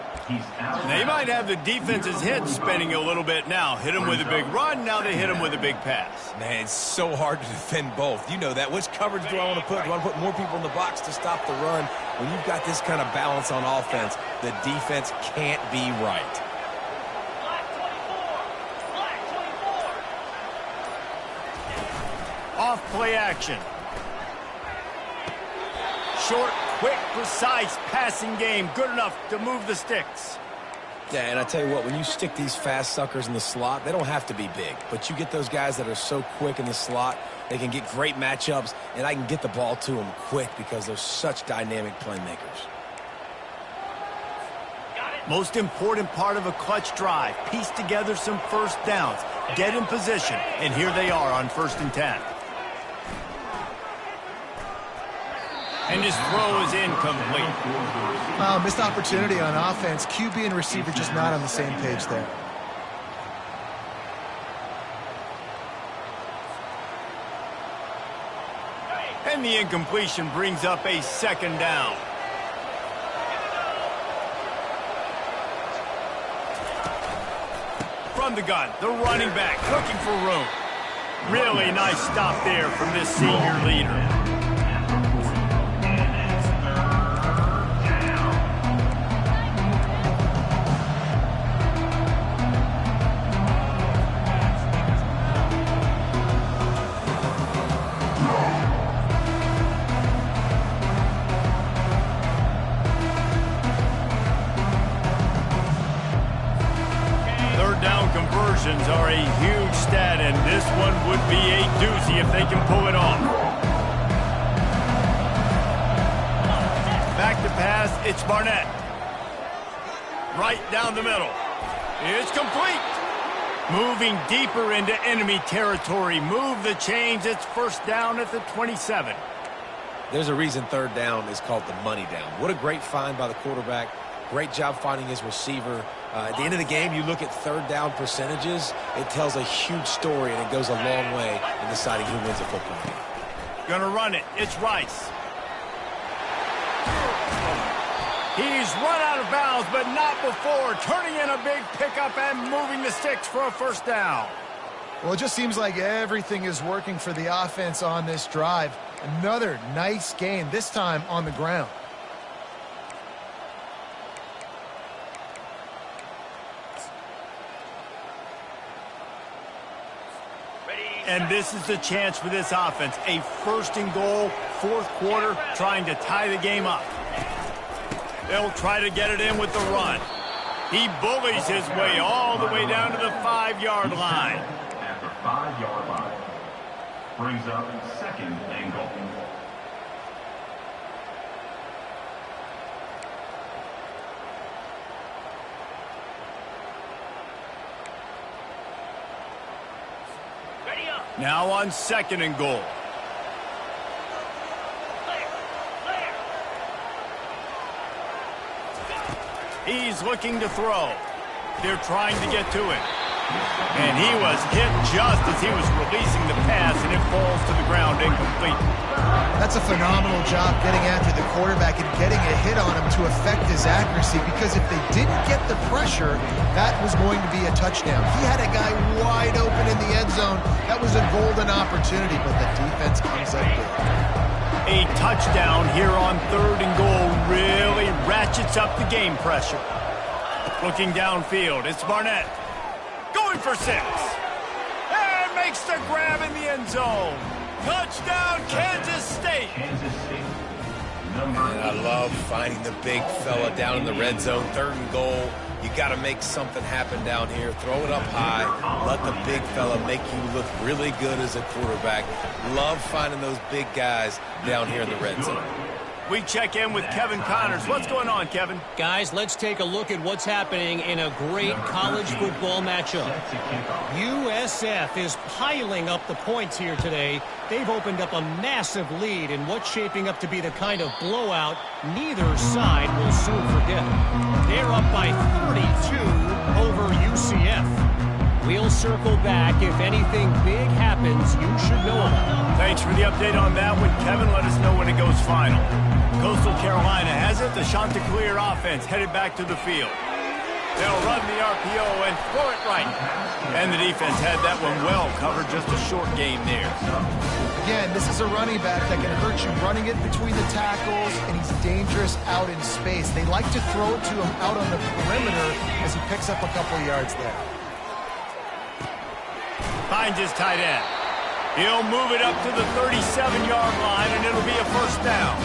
They might have the defense's head spinning a little bit now. Hit him with a big run, now they hit him with a big pass. Man, it's so hard to defend both. You know that. Which coverage do I want to put? Do I want to put more people in the box to stop the run? When you've got this kind of balance on offense, the defense can't be right. Off play action. Short, quick, precise passing game. Good enough to move the sticks. Yeah, and I tell you what, when you stick these fast suckers in the slot, they don't have to be big. But you get those guys that are so quick in the slot, they can get great matchups, and I can get the ball to them quick because they're such dynamic playmakers. Most important part of a clutch drive. Piece together some first downs. Get in position. And here they are on 1st and 10. And his throw is incomplete. Missed opportunity on offense. QB and receiver just not on the same page there. And the incompletion brings up a 2nd down. From the gun, the running back looking for room. Really nice stop there from this senior leader. Conversions are a huge stat, and this one would be a doozy if they can pull it off. Back to pass, it's Barnett. Right down the middle. It's complete. Moving deeper into enemy territory. Move the chains. It's 1st down at the 27. There's a reason 3rd down is called the money down. What a great find by the quarterback. Great job finding his receiver. At the end of the game, you look at 3rd down percentages, it tells a huge story, and it goes a long way in deciding who wins a football game. Gonna run it. It's Rice. He's run out of bounds, but not before. Turning in a big pickup and moving the sticks for a 1st down. Well, it just seems like everything is working for the offense on this drive. Another nice gain, this time on the ground. And this is the chance for this offense. A 1st and goal, 4th quarter, trying to tie the game up. They'll try to get it in with the run. He bullies his way all the way down to the 5-yard line. At the 5-yard line. Brings up 2nd and goal. Now on 2nd and goal. He's looking to throw. They're trying to get to him. And he was hit just as he was releasing the pass, and it falls to the ground incomplete. That's a phenomenal job getting after the quarterback and getting a hit on him to affect his accuracy, because if they didn't get the pressure, that was going to be a touchdown. He had a guy wide open in the end zone. That was a golden opportunity, but the defense comes up big. A touchdown here on 3rd and goal really ratchets up the game pressure. Looking downfield, it's Barnett. Going for 6. And makes the grab in the end zone. Touchdown, Kansas State. And I love finding the big fella down in the red zone. 3rd and goal. You got to make something happen down here. Throw it up high. Let the big fella make you look really good as a quarterback. Love finding those big guys down here in the red zone. We check in with Kevin Connors. What's going on, Kevin? Guys, let's take a look at what's happening in a great college football matchup. USF is piling up the points here today. They've opened up a massive lead in what's shaping up to be the kind of blowout neither side will soon forget. They're up by 32 over UCF. We'll circle back. If anything big happens, you should know about it. Thanks for the update on that one, Kevin. Let us know when it goes final. Coastal Carolina has it. The Chanticleer offense headed back to the field. They'll run the RPO and throw it right. And the defense had that one well covered. Just a short game there. Again, this is a running back that can hurt you running it between the tackles, and he's dangerous out in space. They like to throw it to him out on the perimeter as he picks up a couple yards there. Finds his tight end. He'll move it up to the 37-yard line, and it'll be a first down.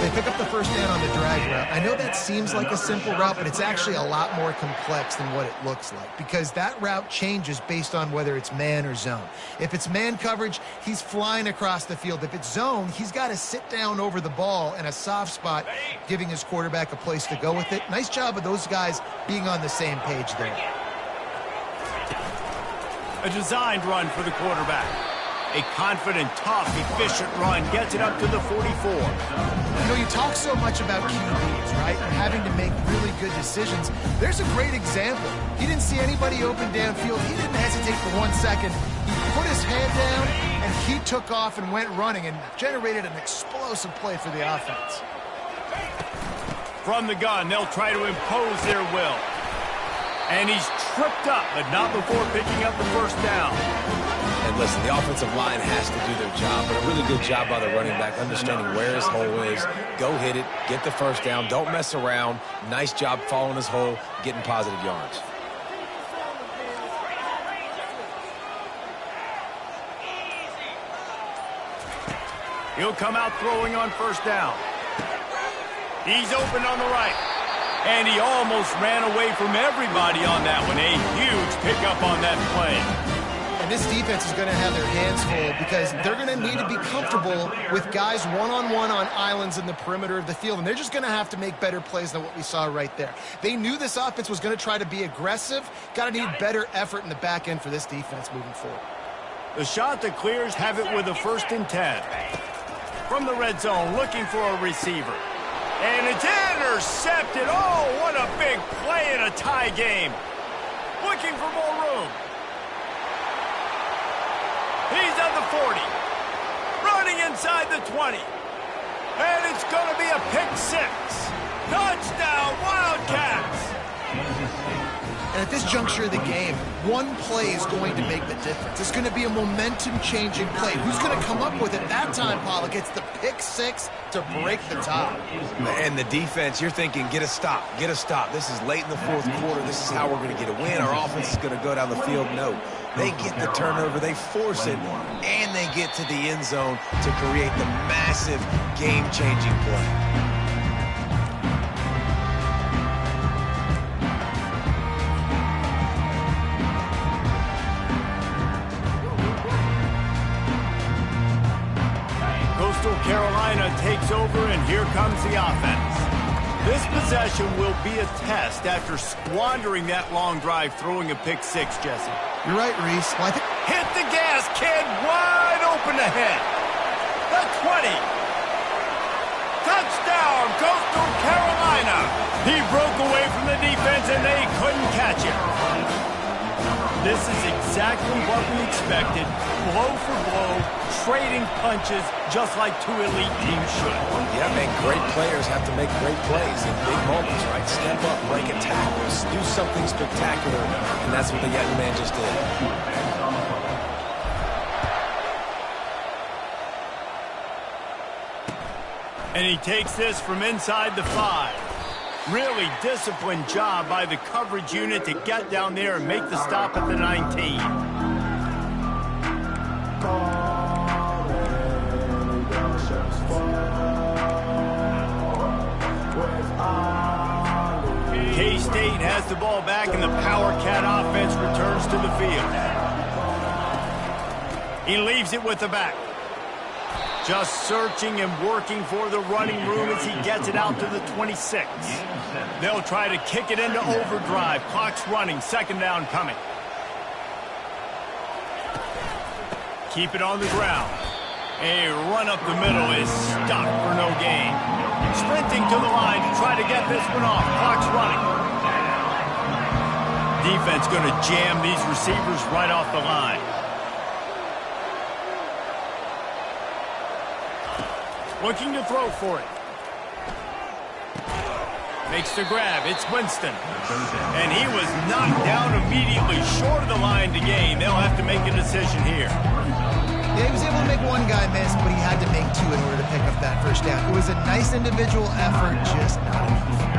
They pick up the first down on the drag route. I know that seems like a simple route, but it's actually a lot more complex than what it looks like because that route changes based on whether it's man or zone. If it's man coverage, he's flying across the field. If it's zone, he's got to sit down over the ball in a soft spot, giving his quarterback a place to go with it. Nice job of those guys being on the same page there. A designed run for the quarterback. A confident, tough, efficient run gets it up to the 44. You know, you talk so much about QBs, right? And having to make really good decisions. There's a great example. He didn't see anybody open downfield. He didn't hesitate for 1 second. He put his hand down, and he took off and went running and generated an explosive play for the offense. From the gun, they'll try to impose their will. And he's tripped up, but not before picking up the first down. And listen, the offensive line has to do their job, but a really good job by the running back, understanding where his hole is. Go hit it, get the first down, don't mess around. Nice job following his hole, getting positive yards. He'll come out throwing on first down. He's open on the right. And he almost ran away from everybody on that one. A huge pickup on that play. And this defense is going to have their hands full because they're going to need to be comfortable with guys one-on-one on islands in the perimeter of the field. And they're just going to have to make better plays than what we saw right there. They knew this offense was going to try to be aggressive. Got to need better effort in the back end for this defense moving forward. The Chanticleers have it with a 1st and 10. From the red zone, looking for a receiver. And it's intercepted. Oh, what a big play in a tie game. Looking for more room. He's at the 40. Running inside the 20. And it's going to be a pick 6. Touchdown, Wildcats. And at this juncture of the game, one play is going to make the difference. It's going to be a momentum-changing play. Who's going to come up with it that time, Pollock? It's the pick 6 to break the tie. And the defense, you're thinking, get a stop, get a stop. This is late in the 4th quarter. This is how we're going to get a win. Our offense is going to go down the field. No. They get the turnover, they force it, and they get to the end zone to create the massive game-changing play. Carolina takes over, and here comes the offense. This possession will be a test after squandering that long drive throwing a pick 6, Jesse. You're right, Reese. Well, hit the gas, kid. Wide open ahead. The 20. Touchdown, Coastal Carolina. He broke away from the defense, and they couldn't catch him. This is exactly what we expected. Blow for blow, trading punches, just like 2 elite teams should. Yeah, man, great players have to make great plays in big moments, right? Step up, break a tackle, do something spectacular, and that's what the young man just did. And he takes this from inside the 5. Really disciplined job by the coverage unit to get down there and make the stop at the 19. K-State has the ball back, and the Power Cat offense returns to the field. He leaves it with the back. Just searching and working for the running room as he gets it out to the 26. They'll try to kick it into overdrive. Clock's running. Second down coming. Keep it on the ground. A run up the middle is stopped for no gain. Sprinting to the line to try to get this one off. Clock's running. Defense going to jam these receivers right off the line. Looking to throw for it. Makes the grab. It's Winston. And he was knocked down immediately short of the line to gain. They'll have to make a decision here. Yeah, he was able to make one guy miss, but he had to make two in order to pick up that first down. It was a nice individual effort, just not enough.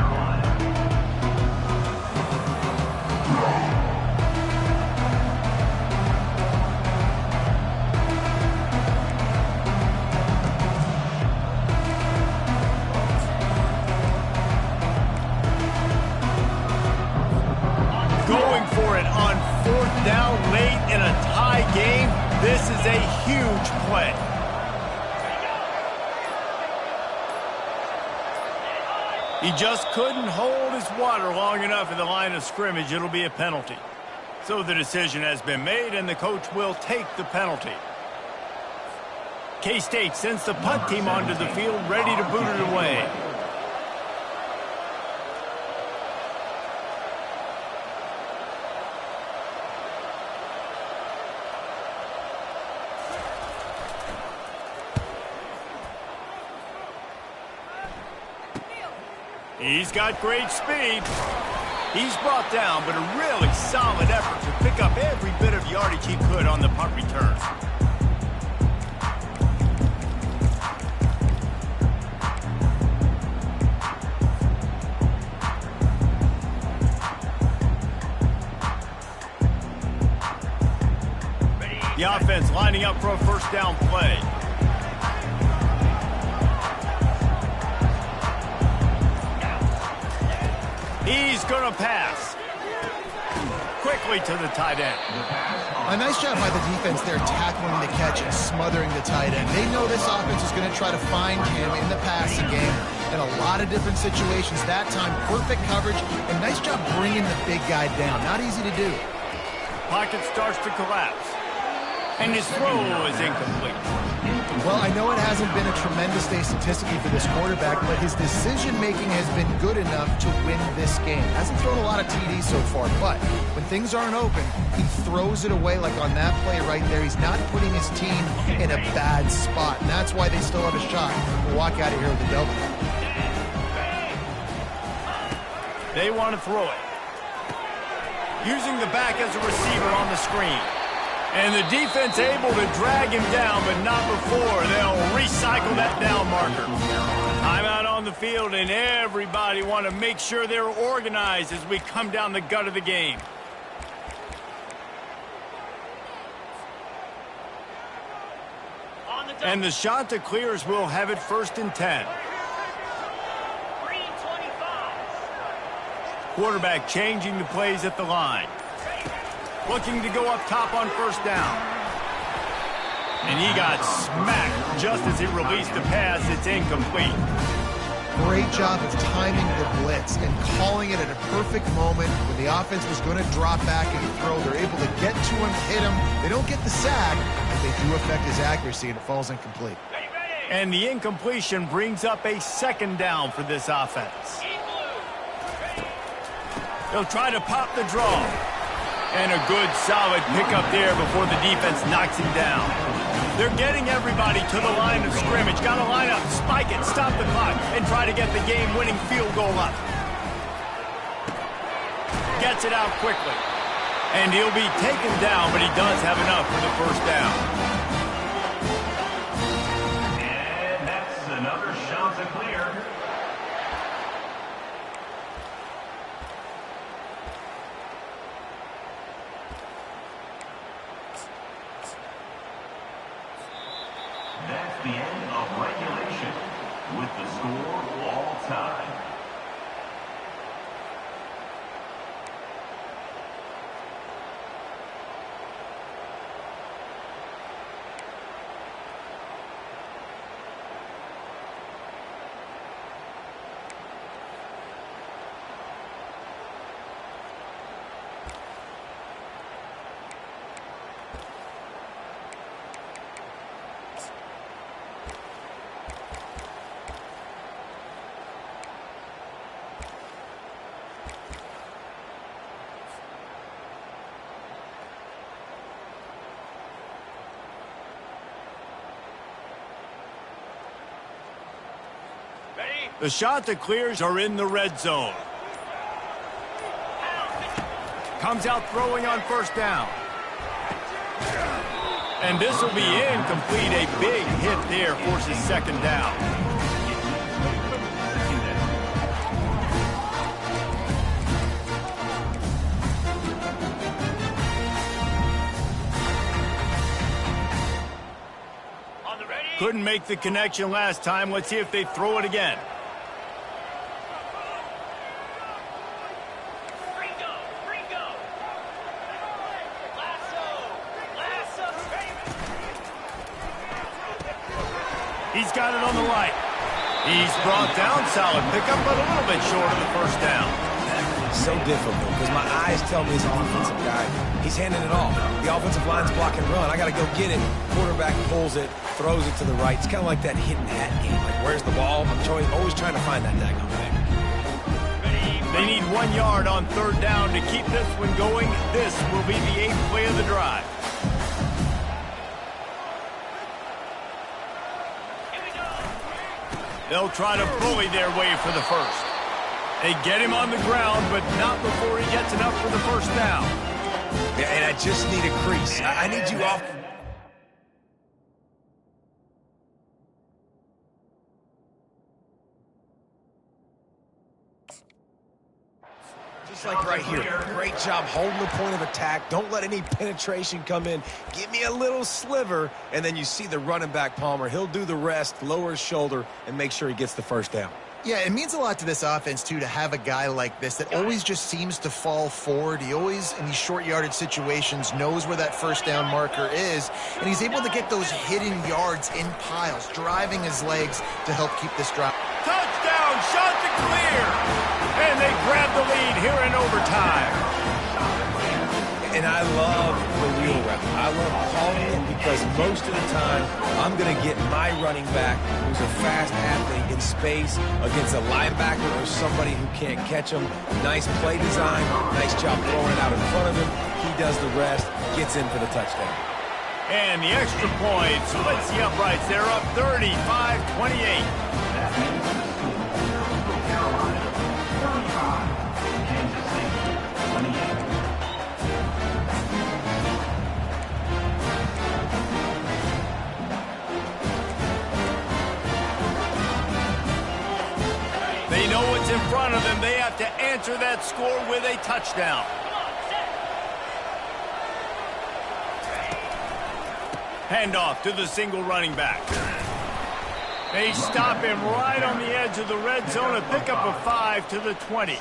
Going for it on fourth down late in a tie game. This is a huge play. He just couldn't hold his water long enough in the line of scrimmage. It'll be a penalty. So the decision has been made, and the coach will take the penalty. K-State sends the punt team onto the field, ready to boot it away. He's got great speed. He's brought down, but a really solid effort to pick up every bit of yardage he could on the punt return. The offense lining up for a first down play. He's going to pass. Quickly to the tight end. A nice job by the defense there, tackling the catch and smothering the tight end. They know this offense is going to try to find him in the passing game in a lot of different situations. That time, perfect coverage, and nice job bringing the big guy down. Not easy to do. Pocket starts to collapse. And his throw is incomplete. Well, I know it hasn't been a tremendous day statistically for this quarterback, but his decision-making has been good enough to win this game. Hasn't thrown a lot of TDs so far, but when things aren't open, he throws it away like on that play right there. He's not putting his team in a bad spot, and that's why they still have a shot to walk out of here with a W. They want to throw it. Using the back as a receiver on the screen. And the defense able to drag him down, but not before. They'll recycle that down marker. Timeout on the field, and everybody want to make sure they're organized as we come down the gut of the game. And the Chanticleers will have it 1st and 10. Quarterback changing the plays at the line. Looking to go up top on first down. And he got smacked just as he released the pass. It's incomplete. Great job of timing the blitz and calling it at a perfect moment when the offense was going to drop back and throw. They're able to get to him, hit him. They don't get the sack, but they do affect his accuracy, and it falls incomplete. And the incompletion brings up a 2nd down for this offense. They'll try to pop the draw. And a good, solid pickup there before the defense knocks him down. They're getting everybody to the line of scrimmage. Got to line up, spike it, stop the clock, and try to get the game-winning field goal up. Gets it out quickly. And he'll be taken down, but he does have enough for the first down. And that's another Chanticleer. That's the end of regulation with the score all time. The Chanticleers are in the red zone. Comes out throwing on first down. And this will be incomplete. A big hit there forces second down. Couldn't make the connection last time. Let's see if they throw it again. He's got it on the right. He's brought down, solid pickup, but a little bit short of the first down. So difficult because my eyes tell me he's an offensive guy. He's handing it off. The offensive line's block and run. I got to go get it. Quarterback pulls it, throws it to the right. It's kind of like that hidden hat game. Like, where's the ball? I'm always trying to find that daggone thing. They need 1 yard on third down to keep this one going. This will be the 8th play of the drive. They'll try to bully their way for the first. They get him on the ground, but not before he gets enough for the first down. Yeah, and I just need a crease. I need you off. Just like right here. Great job holding the point of attack. Don't let any penetration come in. Give me a little sliver, and then you see the running back, Palmer. He'll do the rest, lower his shoulder, and make sure he gets the first down. Yeah, it means a lot to this offense, too, to have a guy like this that always just seems to fall forward. He always, in these short yardage situations, knows where that first down marker is, and he's able to get those hidden yards in piles, driving his legs to help keep this drive. Touchdown, Chanticleer! And they grab the lead here in overtime. And I love the wheel route. I love calling it because most of the time I'm going to get my running back, who's a fast athlete, in space against a linebacker or somebody who can't catch him. Nice play design, nice job throwing it out in front of him. He does the rest, gets in for the touchdown. And the extra point splits the uprights. They're up 35-28. They know what's in front of them. They have to answer that score with a touchdown. Handoff to the single running back. They stop him right on the edge of the red zone. A pickup of 5 to the 20.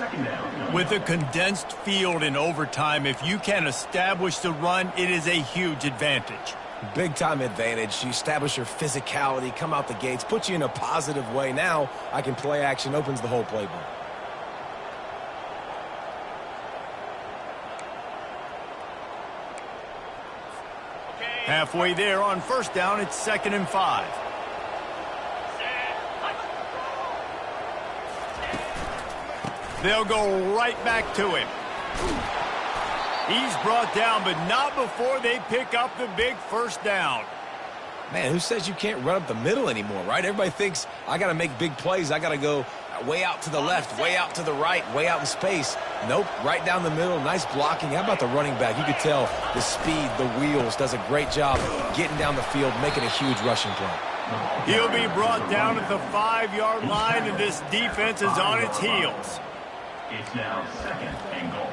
With a condensed field in overtime, if you can establish the run, it is a huge advantage. Big-time advantage. You establish your physicality, come out the gates, put you in a positive way. Now I can play action, opens the whole playbook. Halfway there on first down, it's 2nd and 5. They'll go right back to him. He's brought down, but not before they pick up the big first down. Man, who says you can't run up the middle anymore, right? Everybody thinks I got to make big plays. I got to go way out to the left, way out to the right, way out in space. Nope, right down the middle. Nice blocking. How about the running back? You could tell the speed, the wheels, does a great job getting down the field, making a huge rushing play. He'll be brought down at the 5-yard line, and this defense is on its heels. It's now 2nd and goal.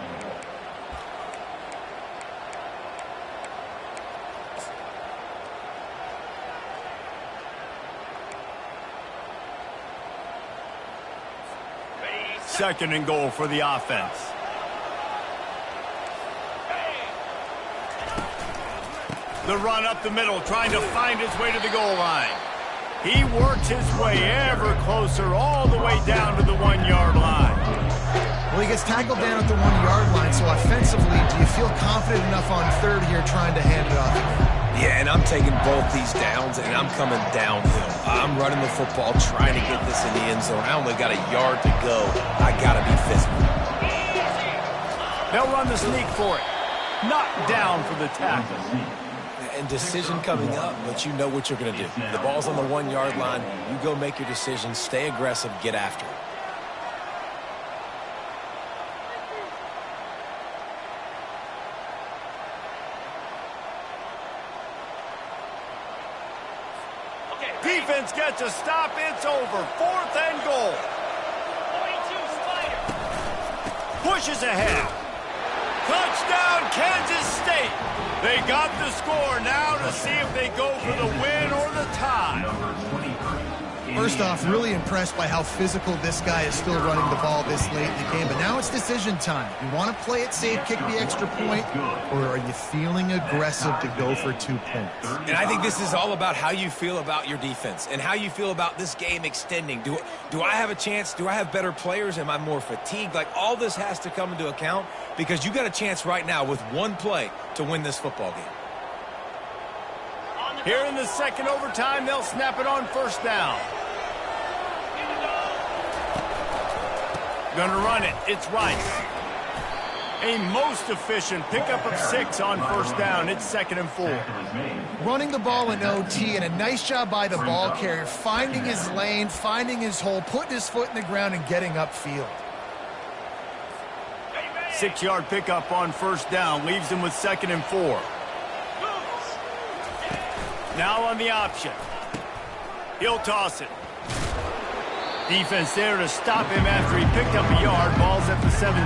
Second and goal for the offense. The run up the middle, trying to find his way to the goal line. He works his way ever closer, all the way down to the 1-yard line. Well, he gets tackled down at the 1-yard line, so offensively, do you feel confident enough on third here trying to hand it off? Yeah, and I'm taking both these downs, and I'm coming downhill. I'm running the football, trying to get this in the end zone. I only got a yard to go. I got to be physical. They'll run the sneak for it. Knocked down for the tackle. and decision coming up, but you know what you're going to do. The ball's on the 1-yard line. You go make your decision, stay aggressive, get after it. Defense gets a stop. It's over. 4th and goal. Pushes ahead. Touchdown, Kansas State. They got the score now to see if they go for the win or the tie. First off, really impressed by how physical this guy is still running the ball this late in the game. But now it's decision time. You want to play it safe, kick the extra point, or are you feeling aggressive to go for 2 points? And I think this is all about how you feel about your defense and how you feel about this game extending. Do I have a chance? Do I have better players? Am I more fatigued? Like, all this has to come into account because you got a chance right now with one play to win this football game. Here in the second overtime, they'll snap it on 1st down. Gonna run it. It's Rice. A most efficient pickup of 6 on 1st down. It's 2nd and 4. Running the ball in OT, and a nice job by the ball carrier, finding his lane, finding his hole, putting his foot in the ground, and getting upfield. 6-yard pickup on 1st down. Leaves him with 2nd and 4. Now on the option. He'll toss it. Defense there to stop him after he picked up a yard. Ball's at the 17.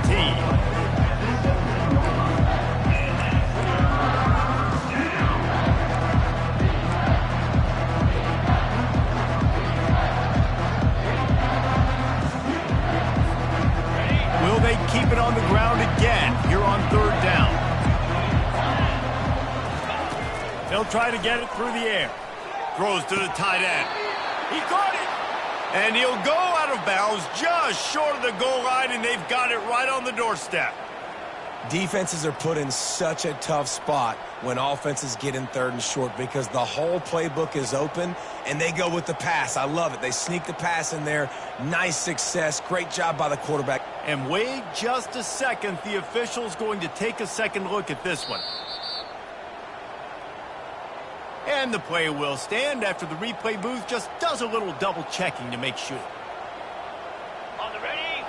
Will they keep it on the ground again here on 3rd down? They'll try to get it through the air. Throws to the tight end. He caught it. And he'll go out of bounds just short of the goal line, and they've got it right on the doorstep. Defenses are put in such a tough spot when offenses get in 3rd and short because the whole playbook is open, and they go with the pass. I love it. They sneak the pass in there. Nice success. Great job by the quarterback. And wait just a second. The official's going to take a second look at this one. And the play will stand after the replay booth just does a little double checking to make sure. On the ready.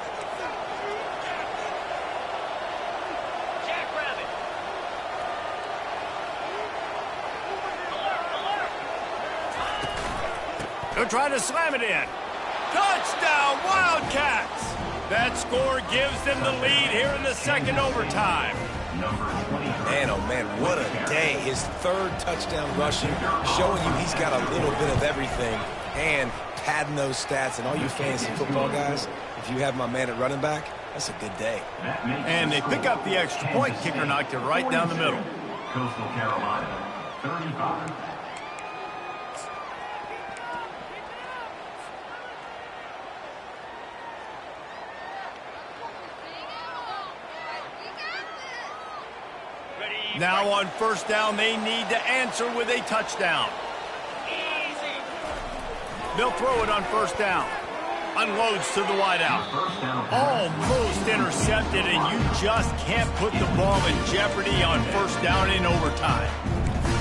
Jackrabbit. Alert, alert. They're trying to slam it in. Touchdown, Wildcats! That score gives them the lead here in the second overtime. Man, oh man, what a day. His 3rd touchdown rushing, showing you he's got a little bit of everything, and padding those stats. And all you fantasy football guys, if you have my man at running back, that's a good day. And they pick up the extra point. Kicker knocked it right down the middle. Coastal Carolina, 35. Now on 1st down, they need to answer with a touchdown. Easy. They'll throw it on 1st down. Unloads to the wideout. Almost intercepted, and you just can't put the ball in jeopardy on 1st down in overtime.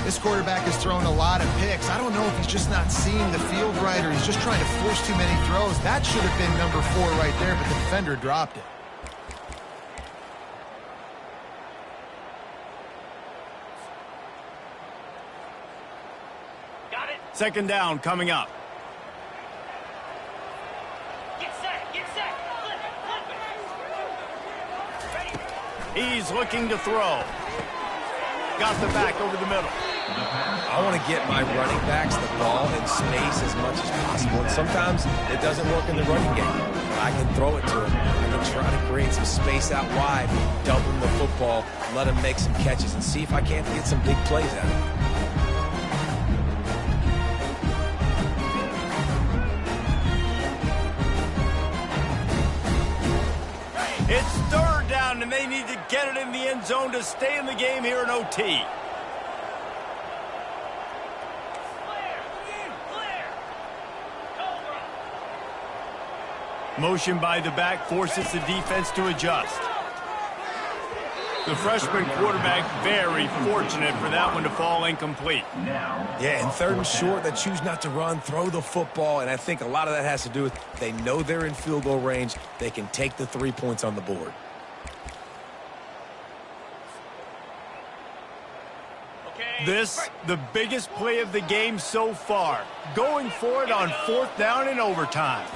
This quarterback has thrown a lot of picks. I don't know if he's just not seeing the field right or he's just trying to force too many throws. That should have been number 4 right there, but the defender dropped it. Got it. 2nd down coming up. Get set. Get set. Flip it. Flip it. Ready. He's looking to throw. Got the back over the middle. I want to get my running backs the ball in space as much as possible. And sometimes it doesn't work in the running game. I can throw it to him. I can try to create some space out wide, dump him the football, let him make some catches, and see if I can't get some big plays out of him. It's 3rd down, and they need to get it in the end zone to stay in the game here in OT. Motion by the back forces the defense to adjust. The freshman quarterback very fortunate for that one to fall incomplete. Yeah, and third and short, they choose not to run, throw the football, and I think a lot of that has to do with they know they're in field goal range. They can take the 3 points on the board. This, the biggest play of the game so far. Going for it on 4th down in overtime.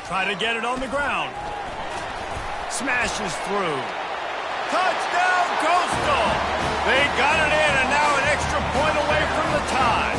Try to get it on the ground. Smashes through. Touchdown, Coastal! They got it in, and now an extra point away from the tie.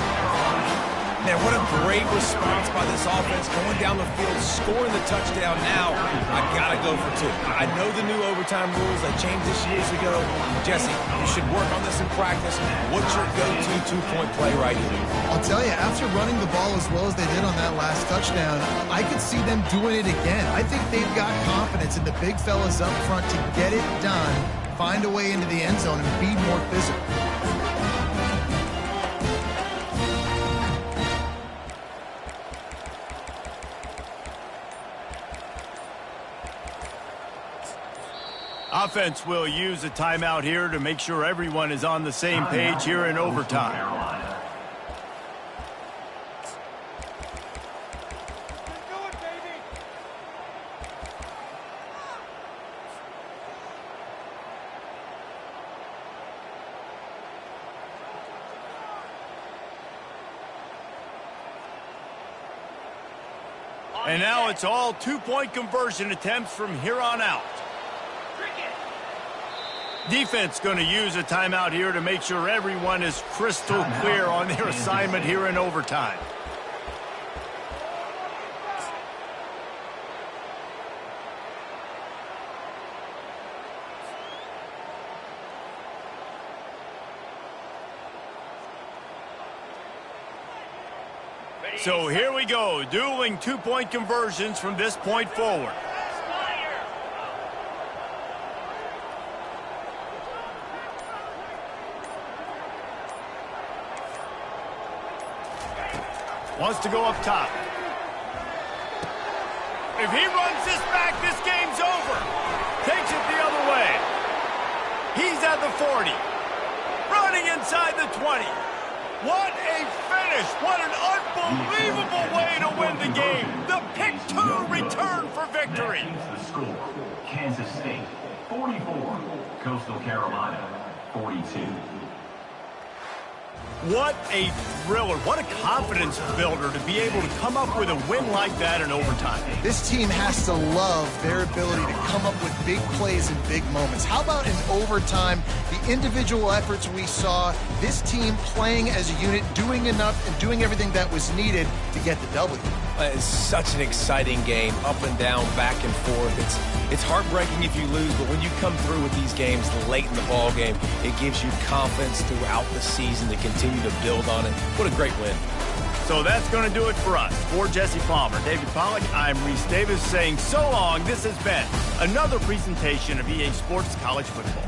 Man, what a great response by this offense, going down the field, scoring the touchdown. Now, I got to go for 2. I know the new overtime rules. They changed this years ago. Jesse, you should work on this in practice. What's your go-to 2-point play right here? I'll tell you, after running the ball as well as they did on that last touchdown, I could see them doing it again. I think they've got confidence in the big fellas up front to get it done, find a way into the end zone, and be more physical. Offense will use a timeout here to make sure everyone is on the same page here in overtime. And now it's all 2-point conversion attempts from here on out. Defense going to use a timeout here to make sure everyone is crystal clear on their assignment here in overtime. So here we go, dueling 2-point conversions from this point forward. Wants to go up top. If he runs this back, this game's over. Takes it the other way. He's at the 40. Running inside the 20. What a finish. What an unbelievable way to win the game. The pick 2 return for victory. The score, Kansas State, 44. Coastal Carolina, 42. What a thriller. What a confidence builder to be able to come up with a win like that in overtime. This team has to love their ability to come up with big plays and big moments. How about in overtime, the individual efforts we saw, this team playing as a unit, doing enough and doing everything that was needed to get the W. It's such an exciting game, up and down, back and forth. It's heartbreaking if you lose, but when you come through with these games late in the ball game, it gives you confidence throughout the season to continue to build on it. What a great win. So that's going to do it for us. For Jesse Palmer, David Pollack, I'm Reese Davis saying so long. This has been another presentation of EA Sports College Football.